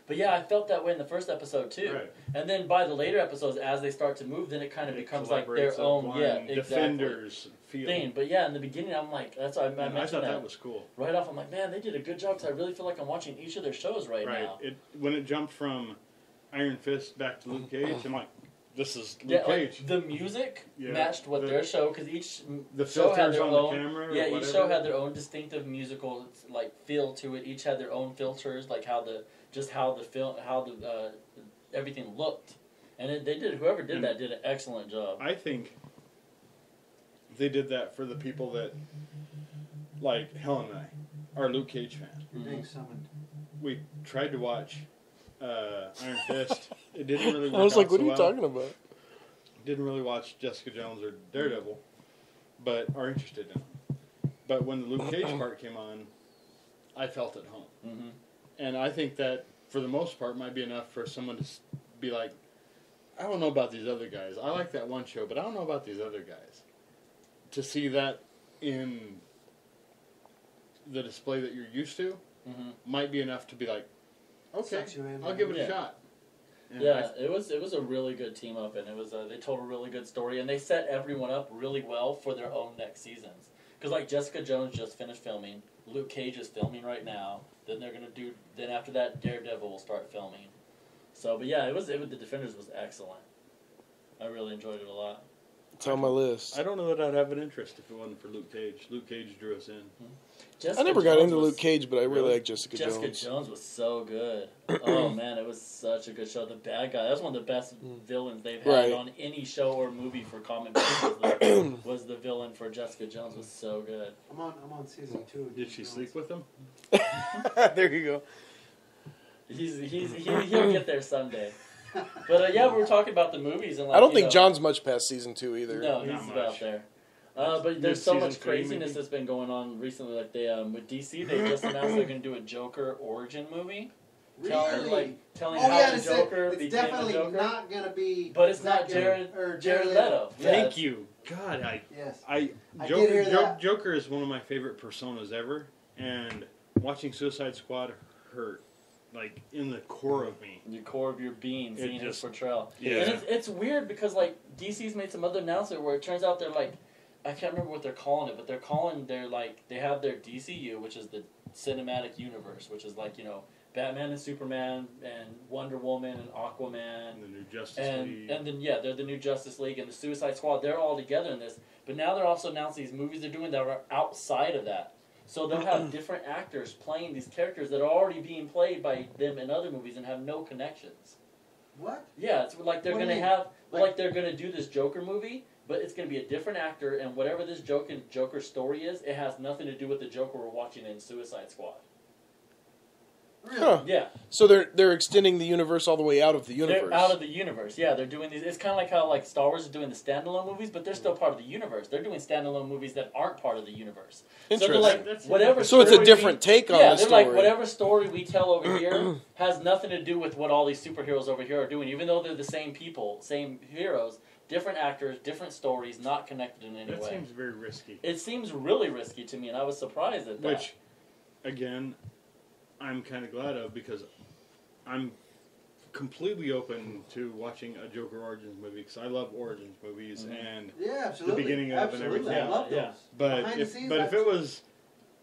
But yeah, I felt that way in the first episode too. Right. And then by the later episodes, as they start to move, then it kind of becomes like their own, Defenders thing. But yeah, in the beginning, I'm like, that's why I mentioned I thought that was cool. Right off, I'm like, man, they did a good job because I really feel like I'm watching each of their shows right now. When it jumped from Iron Fist back to Luke Cage, I'm like, this is Luke Cage. Like the music matched what their show, because each the show had their on own. The camera each show had their own distinctive musical feel to it. Each had their own filters, like how the everything looked, and whoever did that did an excellent job. I think they did that for the people that, like Helen and I, are Luke Cage fans. Mm-hmm. We tried to watch Iron Fist. It didn't really work I was like, what are you talking about? Didn't really watch Jessica Jones or Daredevil, but are interested in them. But when the Luke Cage part came on, I felt at home. Mm-hmm. And I think that, for the most part, might be enough for someone to be like, I don't know about these other guys. I like that one show, but I don't know about these other guys. To see that in the display that you're used to might be enough to be like, okay, I'll give it a shot. And it was a really good team up, and it was they told a really good story, and they set everyone up really well for their own next seasons. Because like Jessica Jones just finished filming, Luke Cage is filming right now. Then they're gonna do. Then after that, Daredevil will start filming. So, but yeah, the Defenders was excellent. I really enjoyed it a lot. It's on my list. I don't know that I'd have an interest if it wasn't for Luke Cage. Luke Cage drew us in. I never got into Luke Cage, but I really like Jessica Jones. Jessica Jones was so good. Oh, man, it was such a good show. The bad guy, that's one of the best villains they've had on any show or movie for comic books. Was the villain for Jessica Jones was so good. I'm on season 2. Did she sleep with him? There you go. He'll get there someday. But yeah, we were talking about the movies, and like, I don't think John's much past season 2 either. No, he's about there. But there's so much craziness that's been going on recently. Like they with DC, they just announced they're going to do a Joker origin movie. Really? Telling how the Joker it's became definitely a Joker. not going to be. But it's not Jared Leto. Thank you. God, I Joker is one of my favorite personas ever, and watching Suicide Squad hurt. Like in the core of me, the core of your being, seeing his portrayal. Yeah, and it's weird because like DC's made some other announcement where it turns out they're like, I can't remember what they're calling it, but they have their DCU, which is the cinematic universe, which is like Batman and Superman and Wonder Woman and Aquaman and the new Justice League, and then they're the new Justice League and the Suicide Squad. They're all together in this, but now they're also announcing these movies they're doing that are outside of that. So they'll have different actors playing these characters that are already being played by them in other movies and have no connections. What? Yeah, it's like they're going to have, like they're going to do this Joker movie, but it's going to be a different actor, and whatever this Joker story is, it has nothing to do with the Joker we're watching in Suicide Squad. Really? Huh. Yeah. So they're extending the universe all the way out of the universe. They're out of the universe. Yeah, they're doing these. It's kind of like how like Star Wars is doing the standalone movies, but they're still part of the universe. They're doing standalone movies that aren't part of the universe. Interesting. So they're like whatever. So it's a different take on the they're story. like whatever story we tell over here has nothing to do with what all these superheroes over here are doing, even though they're the same people, same heroes. Different actors, different stories, not connected in any way. That seems very risky. It seems really risky to me, and I was surprised at that. Which, again, I'm kind of glad of because I'm completely open to watching a Joker Origins movie because I love Origins movies and the beginning of and everything. I love those. But if it was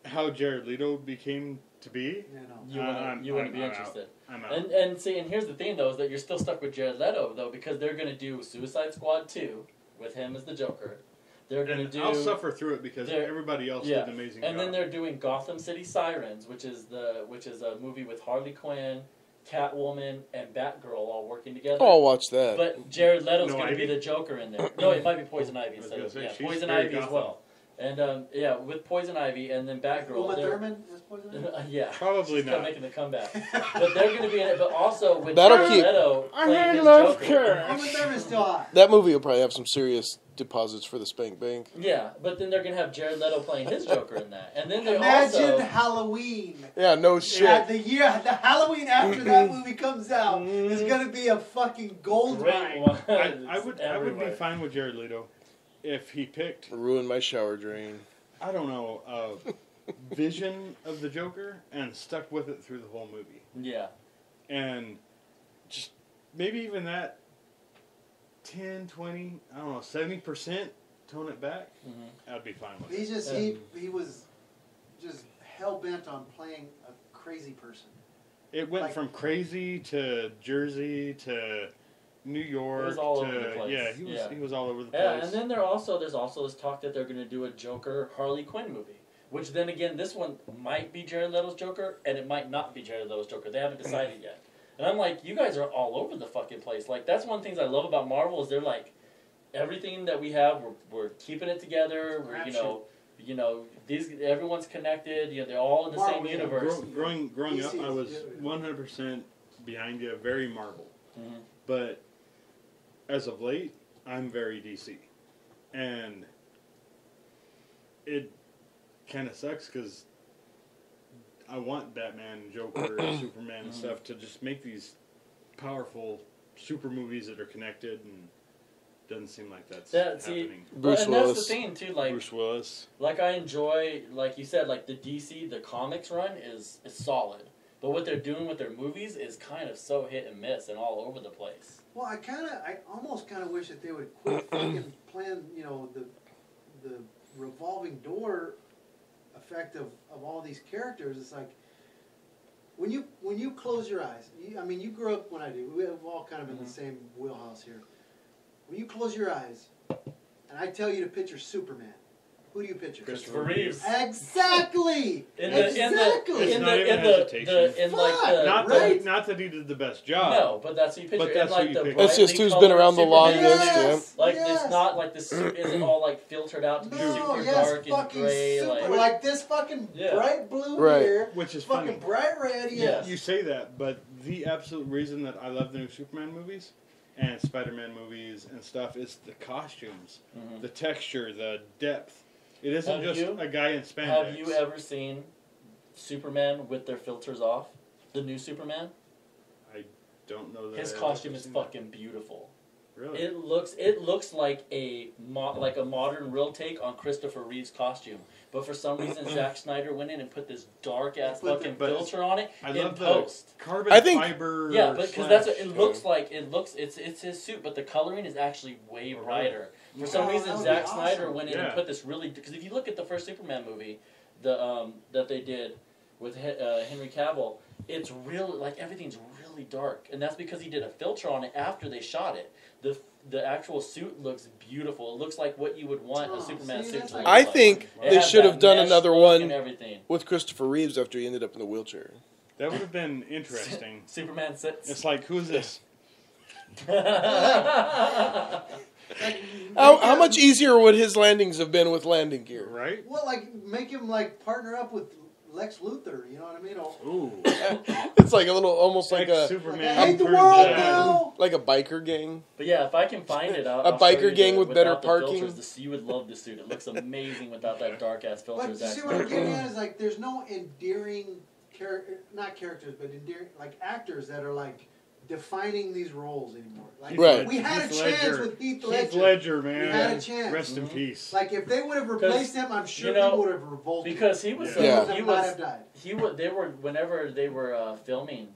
how Jared Leto became to be, you wouldn't be interested. I'm out. And here's the thing though, is that you're still stuck with Jared Leto though, because they're going to do Suicide Squad 2 with him as the Joker. They're going to do. I'll suffer through it because everybody else did an amazing job. And then they're doing Gotham City Sirens, which is a movie with Harley Quinn, Catwoman, and Batgirl all working together. Oh, I'll watch that. But Jared Leto's going to be the Joker in there. No, it might be Poison Ivy instead of Poison Ivy as well. And with Poison Ivy and then Batgirl. Uma Thurman is Poison Ivy? Yeah, probably she's not making the comeback. But they're going to be in it. But also with Jared Leto playing his Joker. Uma Thurman's still hot. That movie will probably have some serious deposits for the Spank Bank. Yeah, but then they're going to have Jared Leto playing his Joker in that. And then they Imagine Halloween. Yeah, no shit. The Halloween after that movie comes out is going to be a fucking gold mine. I would be fine with Jared Leto if he picked... Ruin my shower drain. I don't know, a vision of the Joker and stuck with it through the whole movie. Yeah. And just maybe even that 10, 20, I don't know, 70%, tone it back, I'd be fine with it. He was just hell-bent on playing a crazy person. It went from crazy to Jersey to New York. It was all over the place. Yeah, he was all over the place. Yeah, and then there's also this talk that they're going to do a Joker Harley Quinn movie. Which then again, this one might be Jared Leto's Joker, and it might not be Jared Leto's Joker. They haven't decided yet. And I'm like, you guys are all over the fucking place. Like, that's one of the things I love about Marvel is they're like, everything that we have, we're keeping it together. We're, everyone's connected. They're all in the same universe. Growing up, I was 100% behind you, very Marvel. Mm-hmm. But as of late, I'm very DC. And it kind of sucks because I want Batman, Joker, Superman and stuff to just make these powerful super movies that are connected, and doesn't seem like that's happening. Bruce Willis. That's the thing too, like Bruce Willis. Like I enjoy, like you said, like the DC, the comics run is solid, but what they're doing with their movies is kind of so hit and miss and all over the place. Well, I almost kind of wish that they would quit fucking playing, the revolving door effect of all these characters. It's like, when you close your eyes, you grew up when I do. We've all kind of in the same wheelhouse here. When you close your eyes, and I tell you to picture Superman, who do you picture? Christopher Reeves. Exactly. Not that he did the best job. No, but that's who you picture. But that's who you picture. That's just who's been around the longest. Yes. Like it's not like the suit isn't all like filtered out to be super dark and gray. Like this fucking bright blue here, which is fucking funny. bright red. Yes. You say that, but the absolute reason that I love the new Superman movies and Spider-Man movies and stuff is the costumes, the texture, the depth. It isn't just a guy in spandex. Have you ever seen Superman with their filters off? The new Superman? I don't know that. His costume is fucking beautiful. Really? It looks like a modern real take on Christopher Reeve's costume. But for some reason, Zack Snyder went in and put this dark ass fucking filter on it in post. Carbon fiber. Yeah, but because that's what it looks like. It's his suit, but the coloring is actually way brighter. For some reason, Zack Snyder went in and put this really. Because if you look at the first Superman movie, that they did with Henry Cavill, it's really like everything's really dark, and that's because he did a filter on it after they shot it. The actual suit looks beautiful. It looks like what you would want a Superman suit to look I like. think they should have done another one everything. with Christopher Reeves after he ended up in the wheelchair. That would have been interesting. Superman sits. It's like, who's this? How much easier would his landings have been with landing gear? Right? Well, make him partner up with Lex Luthor. You know what I mean? Ooh. It's like a little, almost like a Superman. I hate the world now. Like a biker gang. But yeah, if I can find it, I'll biker show you gang with better parking. Filters. You would love the suit. It looks amazing without that dark ass filter. But you see what I'm getting at is there's no endearing not characters, but endearing actors that are defining these roles anymore. Right. We had a chance with Heath Ledger. Heath Ledger, man. We had a chance. Rest in peace. If they would have replaced him, I'm sure people would have revolted. Because he was, whenever they were filming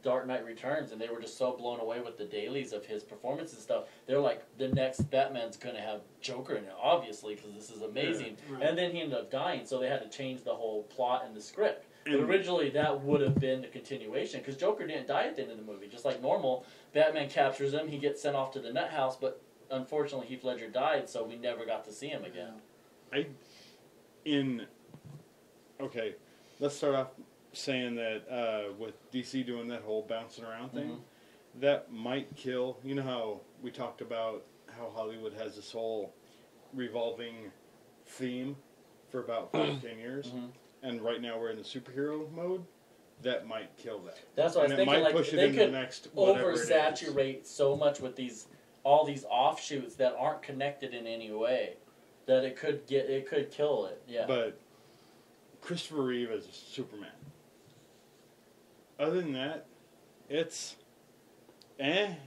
Dark Knight Returns, and they were just so blown away with the dailies of his performance and stuff. They're like, the next Batman's gonna have Joker in it, obviously, because this is amazing. Yeah, right. And then he ended up dying, so they had to change the whole plot and the script. But originally, that would have been the continuation, because Joker didn't die at the end of the movie. Just like normal, Batman captures him, he gets sent off to the nut house, but unfortunately Heath Ledger died, so we never got to see him again. Okay, let's start off saying that with DC doing that whole bouncing around thing, that might kill. You know how we talked about how Hollywood has this whole revolving theme for about 5 to 10 years? And right now we're in the superhero mode. That might kill that. That's what I was thinking. Might push it into the next oversaturate so much with all these offshoots that aren't connected in any way that it could kill it. Yeah. But Christopher Reeve as Superman. Other than that, it's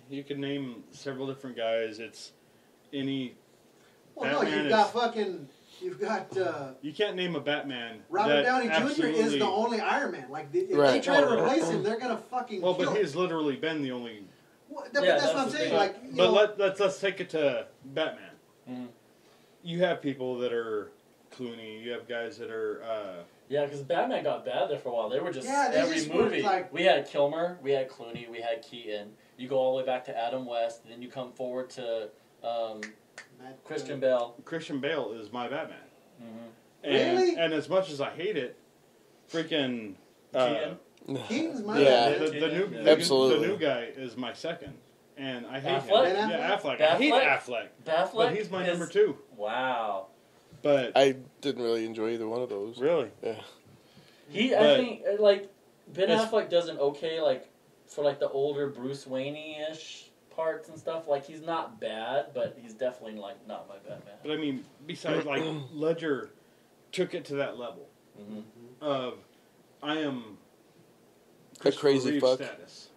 you can name several different guys. It's any. Well, Batman You've got. You can't name a Batman. Robert Downey Jr. is the only Iron Man. If they try to replace him, they're gonna fucking. Well, but he's literally been the only. Well, that's what I'm saying. Let's take it to Batman. You have people that are Clooney. You have guys that are. Yeah, because Batman got bad there for a while. They were just every movie. We had Kilmer, we had Clooney, we had Keaton. You go all the way back to Adam West, and then you come forward to. Christian Bale. Christian Bale is my Batman. Really? And as much as I hate it, freaking Keaton's my Batman. Absolutely. The new guy is my second, and I hate Affleck? him. Yeah, Affleck. I hate Affleck. But he's my number 2. Wow. But I didn't really enjoy either one of those. Really? Yeah. I think Ben Affleck does an okay for the older Bruce Wayne-ish parts and stuff. He's not bad, but he's definitely not my Batman. But I mean, besides Ledger took it to that level of I am a crazy Reeve fuck status,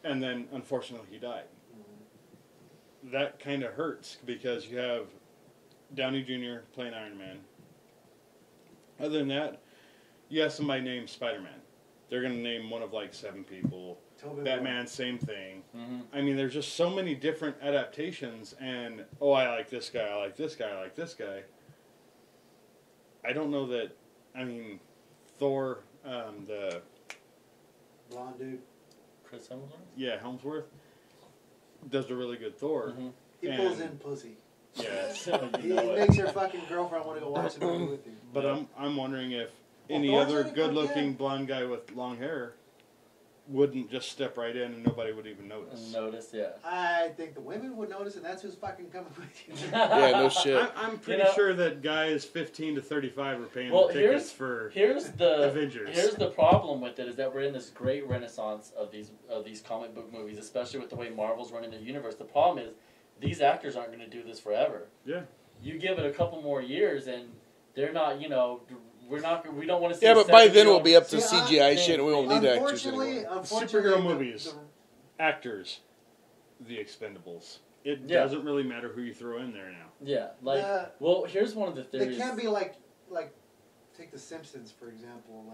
and then unfortunately he died. That kind of hurts because you have Downey Jr. playing Iron Man. Other than that, you have somebody named Spider-Man. They're going to name one of 7 people. Batman, same thing. I mean, there's just so many different adaptations, and I like this guy, I like this guy, I like this guy. I don't know that. I mean, Thor, the blonde dude. Chris Hemsworth? Yeah, Helmsworth does a really good Thor. Mm-hmm. He pulls in pussy. Yeah. He makes her fucking girlfriend want to go watch the movie with him. But I'm wondering if any other good-looking blonde guy with long hair wouldn't just step right in and nobody would even notice. I think the women would notice, and that's who's fucking coming with you. Yeah, no shit. I'm pretty sure that guys 15 to 35 are paying tickets for Avengers. Here's the problem with it, is that we're in this great renaissance of these comic book movies, especially with the way Marvel's running the universe. The problem is these actors aren't going to do this forever. Yeah. You give it a couple more years, and they're not, we don't want to see. Yeah, but by then we'll be up to CGI shit, and we won't need actors anymore. Superhero movies, actors, the Expendables. It doesn't really matter who you throw in there now. Yeah, well, here's one of the theories. They can't be like take The Simpsons, for example.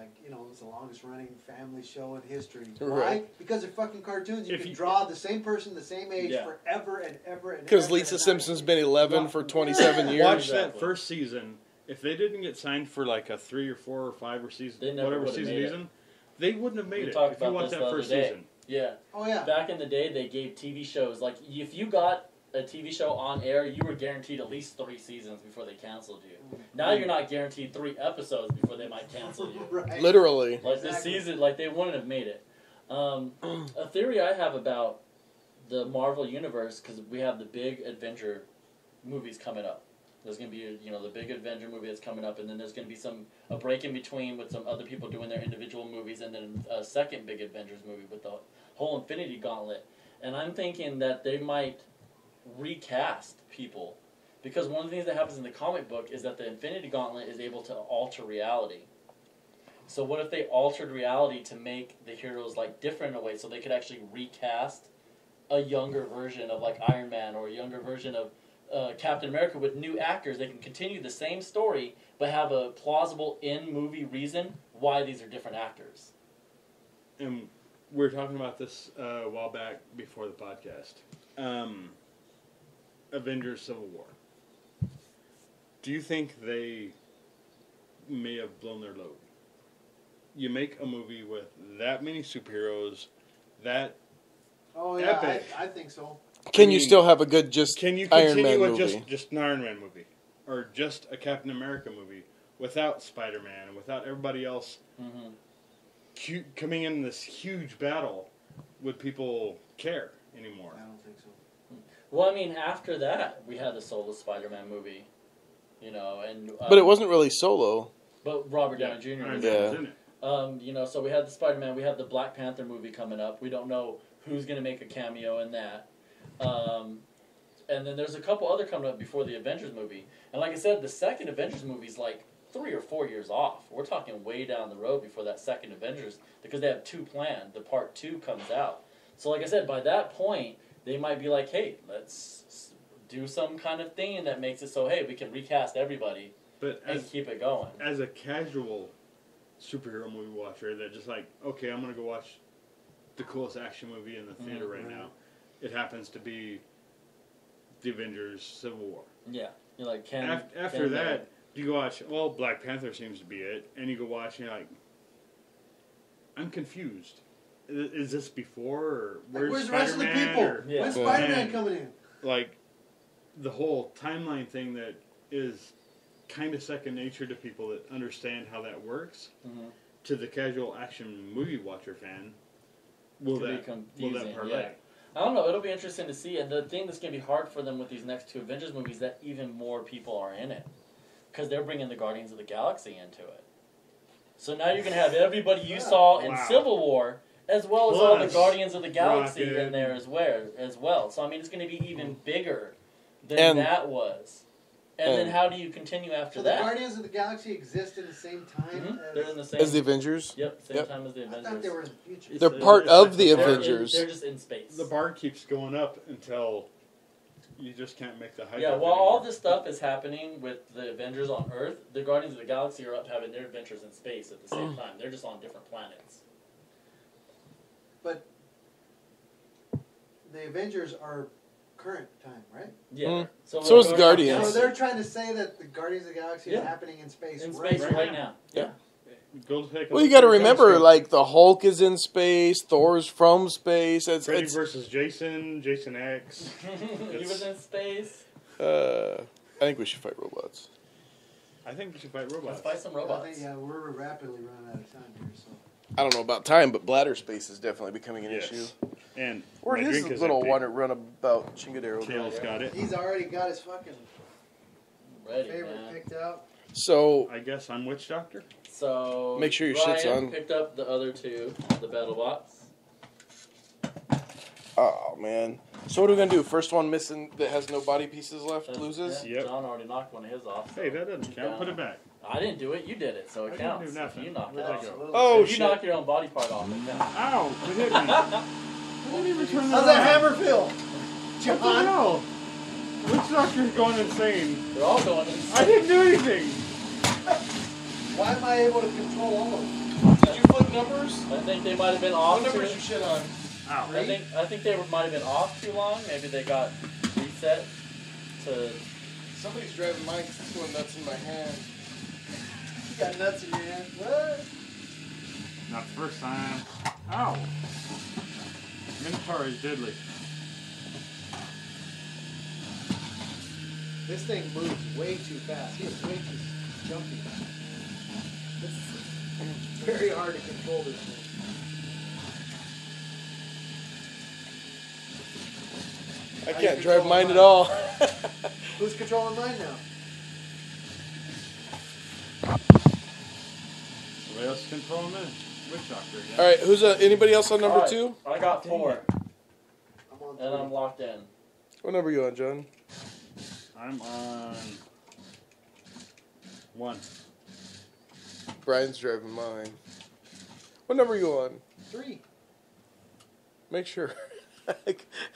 It's the longest running family show in history. Right. Why? Because they're fucking cartoons. You can draw the same person the same age forever and ever and ever. Because Lisa Simpson's been 11 for 27 years. Watch that first season. If they didn't get signed for like a 3 or 4 or 5 or season, whatever season he's in, they wouldn't have made it if you watched that first season. Yeah. Oh yeah. Back in the day, they gave TV shows, like if you got a TV show on air, you were guaranteed at least 3 seasons before they canceled you. Now you're not guaranteed 3 episodes before they might cancel you. Right. Literally. Like this season, like they wouldn't have made it. A theory I have about the Marvel universe, because we have the big Avenger movies coming up. There's going to be, the big Avenger movie that's coming up, and then there's going to be a break in between with some other people doing their individual movies, and then a second big Avengers movie with the whole Infinity Gauntlet. And I'm thinking that they might recast people, because one of the things that happens in the comic book is that the Infinity Gauntlet is able to alter reality. So what if they altered reality to make the heroes different in a way, so they could actually recast a younger version of Iron Man, or a younger version of Captain America with new actors? They can continue the same story, but have a plausible in-movie reason why these are different actors. And we were talking about this a while back before the podcast. Avengers Civil War. Do you think they may have blown their load? You make a movie with that many superheroes, that epic. I think so. Can you still have a good Can you Iron Man continue with movie? just an Iron Man movie? Or just a Captain America movie without Spider-Man and without everybody else coming in this huge battle? Would people care anymore? I don't think so. Well, I mean, after that, we had the solo Spider-Man movie, and... but it wasn't really solo. But Robert Downey Jr. was in it. So we had the Spider-Man, we have the Black Panther movie coming up. We don't know who's going to make a cameo in that. And then there's a couple other coming up before the Avengers movie. And like I said, the second Avengers movie is 3 or 4 years off. We're talking way down the road before that second Avengers, because they have 2 planned. The part 2 comes out. So like I said, by that point, they might be like, hey, let's do some kind of thing that makes it so, hey, we can recast everybody and keep it going. As a casual superhero movie watcher that just okay, I'm going to go watch the coolest action movie in the theater right now. It happens to be the Avengers Civil War. Yeah. You're like, after that, you go watch, Black Panther seems to be it, and you go watch, and you're like, I'm confused. Is this before, or where's the rest of the people? When's Spider-Man coming in? The whole timeline thing that is kind of second nature to people that understand how that works, to the casual action movie watcher fan, will that parlay? Yeah. I don't know. It'll be interesting to see. And the thing that's going to be hard for them with these next 2 Avengers movies is that even more people are in it, because they're bringing the Guardians of the Galaxy into it. So now you're going to have everybody you saw in Civil War, as well as all the Guardians of the Galaxy in there as well. So I mean, it's going to be even bigger than that was. And then how do you continue after that? So the Guardians of the Galaxy exist at the same time they're in the same as the Avengers? Yep, same time as the Avengers. I thought they were in the future. They're part of the Avengers. They're just in space. The bar keeps going up until you just can't make the hype. Yeah, while all this stuff is happening with the Avengers on Earth, the Guardians of the Galaxy are up having their adventures in space at the same time. They're just on different planets. But the Avengers are current time, right? Yeah. So is Guardians. So they're trying to say that the Guardians of the Galaxy is happening in space. Right now. Yeah. Go take a Well, you look got to at the remember, telescope. like, the Hulk is in space, Thor's from space. Freddy versus Jason X. He was in space. I think we should fight robots. I think we should fight robots. Let's fight some robots. I think, we're rapidly running out of time here, so. I don't know about time, but bladder space is definitely becoming an issue. And Where'd his little runabout Chingadero Tails got it. He's already got his fucking Ready, favorite man. picked out. So I guess I'm Witch Doctor. So make sure your Ryan shit's on. Picked up the other two, the battle bots. Oh man. So what are we gonna do? First one missing that has no body pieces left loses. Yeah, Yep. John already knocked one of his off. So Hey, that doesn't count. Put it back. I didn't do it. You did it, so it I counts. didn't do nothing. You knocked it Where'd off. that go? Oh If you shit! knock your own body part off, it counts. Ow! It hit me. I didn't even turn How's that that on. hammer feel? What the John? hell? Witch Doctor's going insane. They're all going in. I didn't do anything. Why am I able to control all of them? Did you flip numbers? I think they might have been off. What numbers you shit on? Ow. I think they might have been off too long. Maybe they got reset to. Somebody's driving mine because it's going nuts in my hand. You got nuts in your hand. What? Not the first time. Ow. Minotaur is deadly. This thing moves way too fast. He is way too jumpy. It's very hard to control this thing. I How you can't drive control mine mine? at all. Who's controlling mine now? Somebody else control him in. Witch Doctor. Yeah. All right, who's anybody else on number All right, 2? I got 4, I'm on and I'm 3. locked in. What number are you on, John? I'm on 1. Brian's driving mine. What number are you on? 3. Make sure.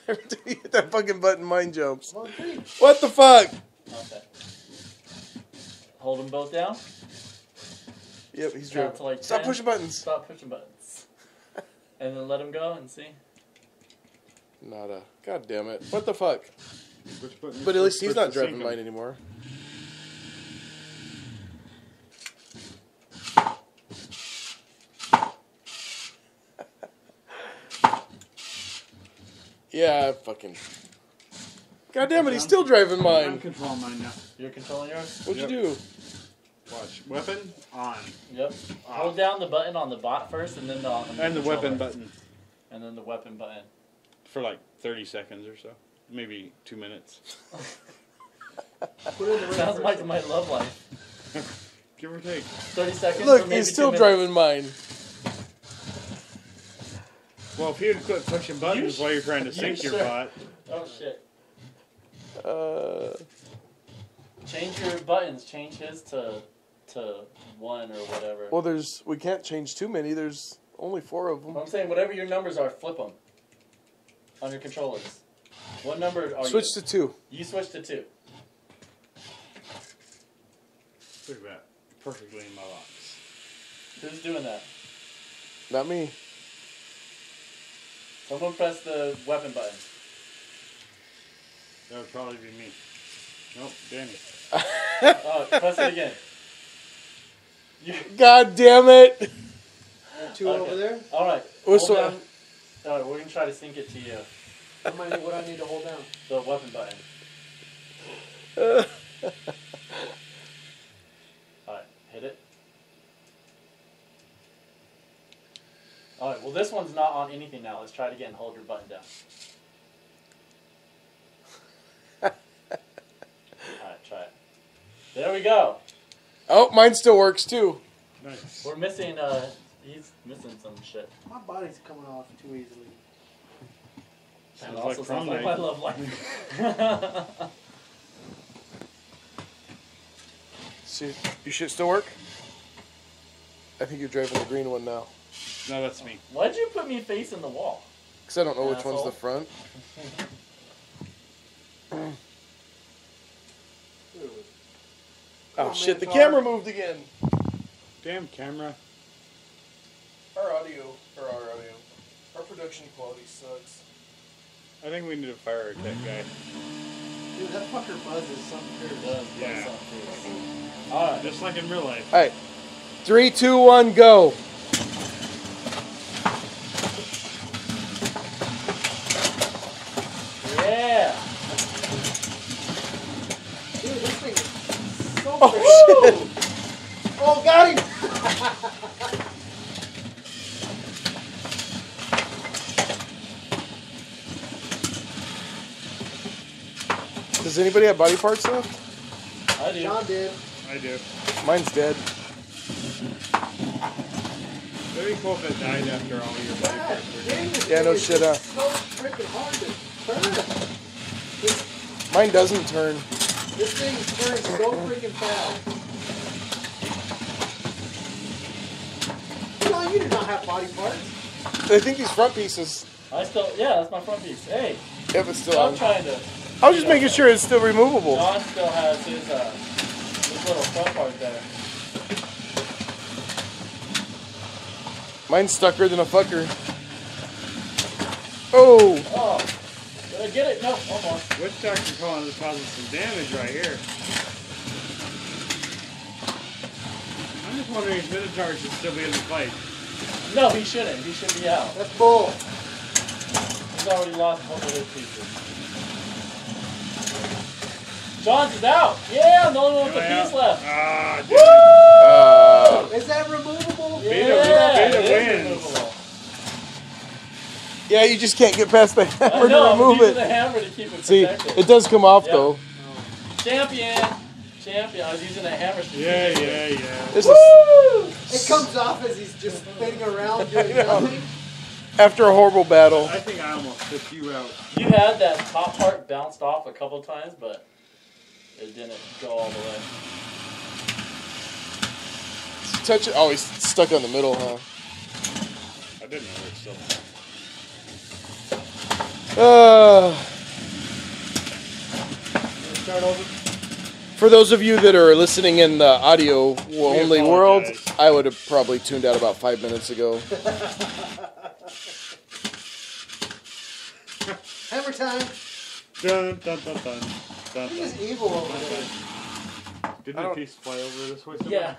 Every time you hit that fucking button, mine jumps. I'm on 3. What the fuck? Okay. Hold them both down. Yep, he's Count driving. to like Stop 10. pushing buttons. Stop pushing buttons. And then let him go and see. Nada. God damn it. What the fuck? Which button is But at least he's supposed not to driving sink him? mine anymore. Yeah, fucking. God damn it, he's still driving I'm mine. controlling mine now. You're controlling yours? What'd Yep. you do? Watch. Weapon on. Yep. Hold down the button on the bot first, and then And the controller. weapon button. And then the weapon button. For like 30 seconds or so. Maybe 2 minutes. Put it in the ring Sounds first. like my love life. Give or take. 30 seconds. Look, or maybe he's 2 still minutes. driving mine. Well, if you'd quit pushing buttons while you're trying to you sink your sure? bot. Oh shit. Uh, Change your buttons. Change his to 1 or whatever. well, we can't change too many. There's only 4 of them. I'm saying whatever your numbers are, flip them on your controllers. What number are Switch you? to 2. You switch to 2. Look at that. Perfectly in my box. Who's doing that? Not me. Someone press the weapon button. That would probably be me. Nope, Danny. Oh, press it again. God damn it! 2 over there. All right. What's hold the- down. All right, we're gonna try to sync it to you. What do I need to hold down? The weapon button. All right, hit it. All right. Well, this one's not on anything now. Let's try it again. Hold your button down. All right, try it. There we go. Oh, mine still works too. Nice. We're missing. He's missing some shit. My body's coming off too easily. And Sounds also like sounds prom like my night. love life. See, your shit still work? I think you're driving the green one now. No, that's me. Why'd you put me facing the wall? Because I don't know which Asshole. one's the front. Oh on, shit, the Minotaur. camera moved again. Damn camera. Our audio. Our production quality sucks. I think we need to fire attack guy. Dude, that fucker buzzes something It fierce. does Yeah. something. All right. Just like in real life. Alright, 3, 2, 1, go. Yeah. Dude, this thing is so Oh, freaking- shit. Oh, got him! Does anybody have body parts left? I do. John did. I do. Mine's dead. It'd be cool if it died after all your body God parts were dang, dead. this Yeah, thing no is shit, just so freaking hard to turn. Mine doesn't turn. This thing turns so freaking fast. John, you do not have body parts. I think these front pieces. I still, yeah, that's my front piece. Hey, If it's still I'm on. trying to. I was just making sure it's still removable. John still has his little front part there. Mine's stucker than a fucker. Oh! Oh, did I get it? No, almost. Witch Doctor calling this causing some damage right here. I'm just wondering if Minotaur should still be in the fight. No, he shouldn't. He should be out. That's bull. He's already lost both of his pieces. John's is out. Yeah, no one with the piece left. Ah, dude. Woo! Is that removable? Yeah, Beta it is wins. removable. Yeah, you just can't get past the I hammer know, to I'm remove using the it. hammer to keep it See, protected. it does come off Yep. though. Champion. Champion. I was using that hammer. Yeah. This is Woo! It comes off as he's just spinning around doing nothing. after a horrible battle. I think I almost took you out. You had that top part bounced off a couple times, but it didn't go all the way. Touch it. Oh, he's stuck on the middle, huh? I didn't know it still. Start over. For those of you that are listening in the audio only world, apologize. I would have probably tuned out about 5 minutes ago. Hammer time. Dun, dun, dun, dun, dun, He is dun. evil over there. Didn't the piece fly over this way? Yeah.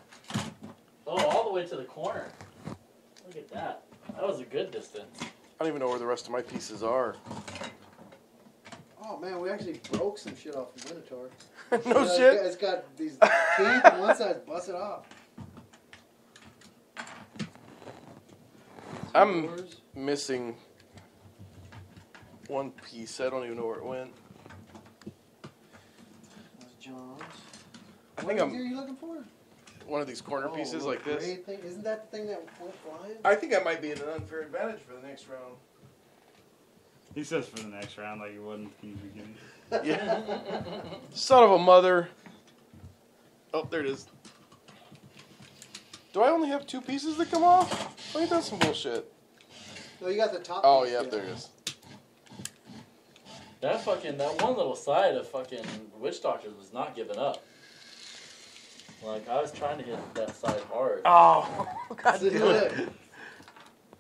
Oh, all the way to the corner. Look at that. That was a good distance. I don't even know where the rest of my pieces are. Oh man, we actually broke some shit off the Minotaur. No shit. It's got these teeth on one side busted off. I'm missing one piece. I don't even know where it went. That's John's. I What think are I'm you looking for? one of these corner Oh, pieces a like this. gray thing? Isn't that the thing that went flying? I think I might be at an unfair advantage for the next round. He says for the next round like he wasn't in the beginning. Yeah. Son of a mother. Oh, there it is. Do I only have 2 pieces that come off? Ain't that some bullshit? No, you got the top. Oh, piece yeah, still. there it is. That one little side of fucking Witch Doctors was not giving up. Like, I was trying to hit that side hard. Oh, God See, damn look. it.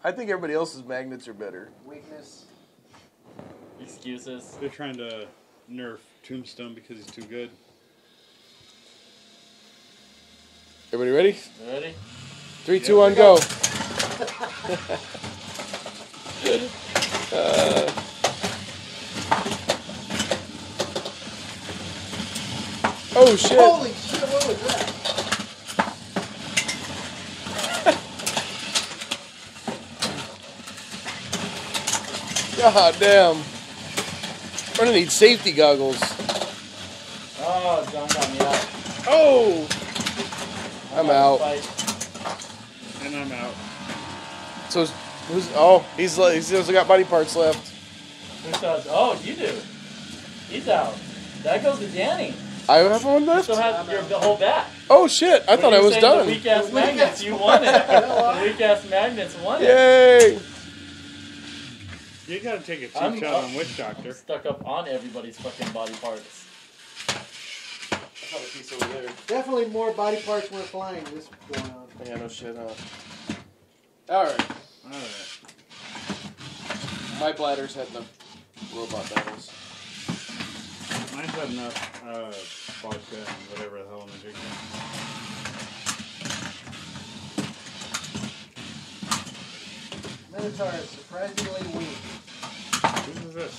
I think everybody else's magnets are better. Weakness. Excuses. They're trying to nerf Tombstone because he's too good. Everybody ready? You ready? 3, 2, 1, go. Oh, shit. Holy shit! What was that? God damn. We're gonna need safety goggles. Oh, John got me out. Oh! I'm out. Fight. And I'm out. So, who's. Oh, he's still got body parts left. Who says, oh, you do. He's out. That goes to Danny. I have one You left? still have your whole back. Oh, shit. I thought I was done. The weak ass magnets, you won it. The weak ass magnets won it. Yay! You gotta take a I'm cheap shot up. on Witch Doctor. Stuck up on everybody's fucking body parts. I got a piece over there. Definitely more body parts went flying. This going on. Yeah, no shit, huh? Alright. Alright. My bladder's had enough robot battles. Mine's had enough, vodka and whatever the hell I'm drinking. Minotaur is surprisingly weak. Who is this?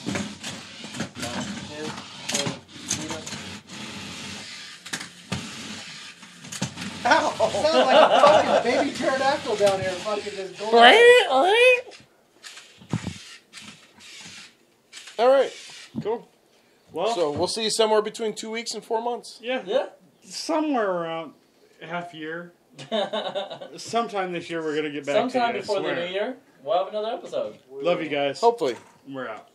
Ow! Sounds like a fucking baby pterodactyl down here fucking just going. All right. Cool. Well, So we'll see you somewhere between 2 weeks and 4 months. Yeah. Somewhere around half year. Sometime this year we're gonna get back to you. Sometime before I swear. the new year, we'll have another episode. Love you guys. Hopefully. We're out.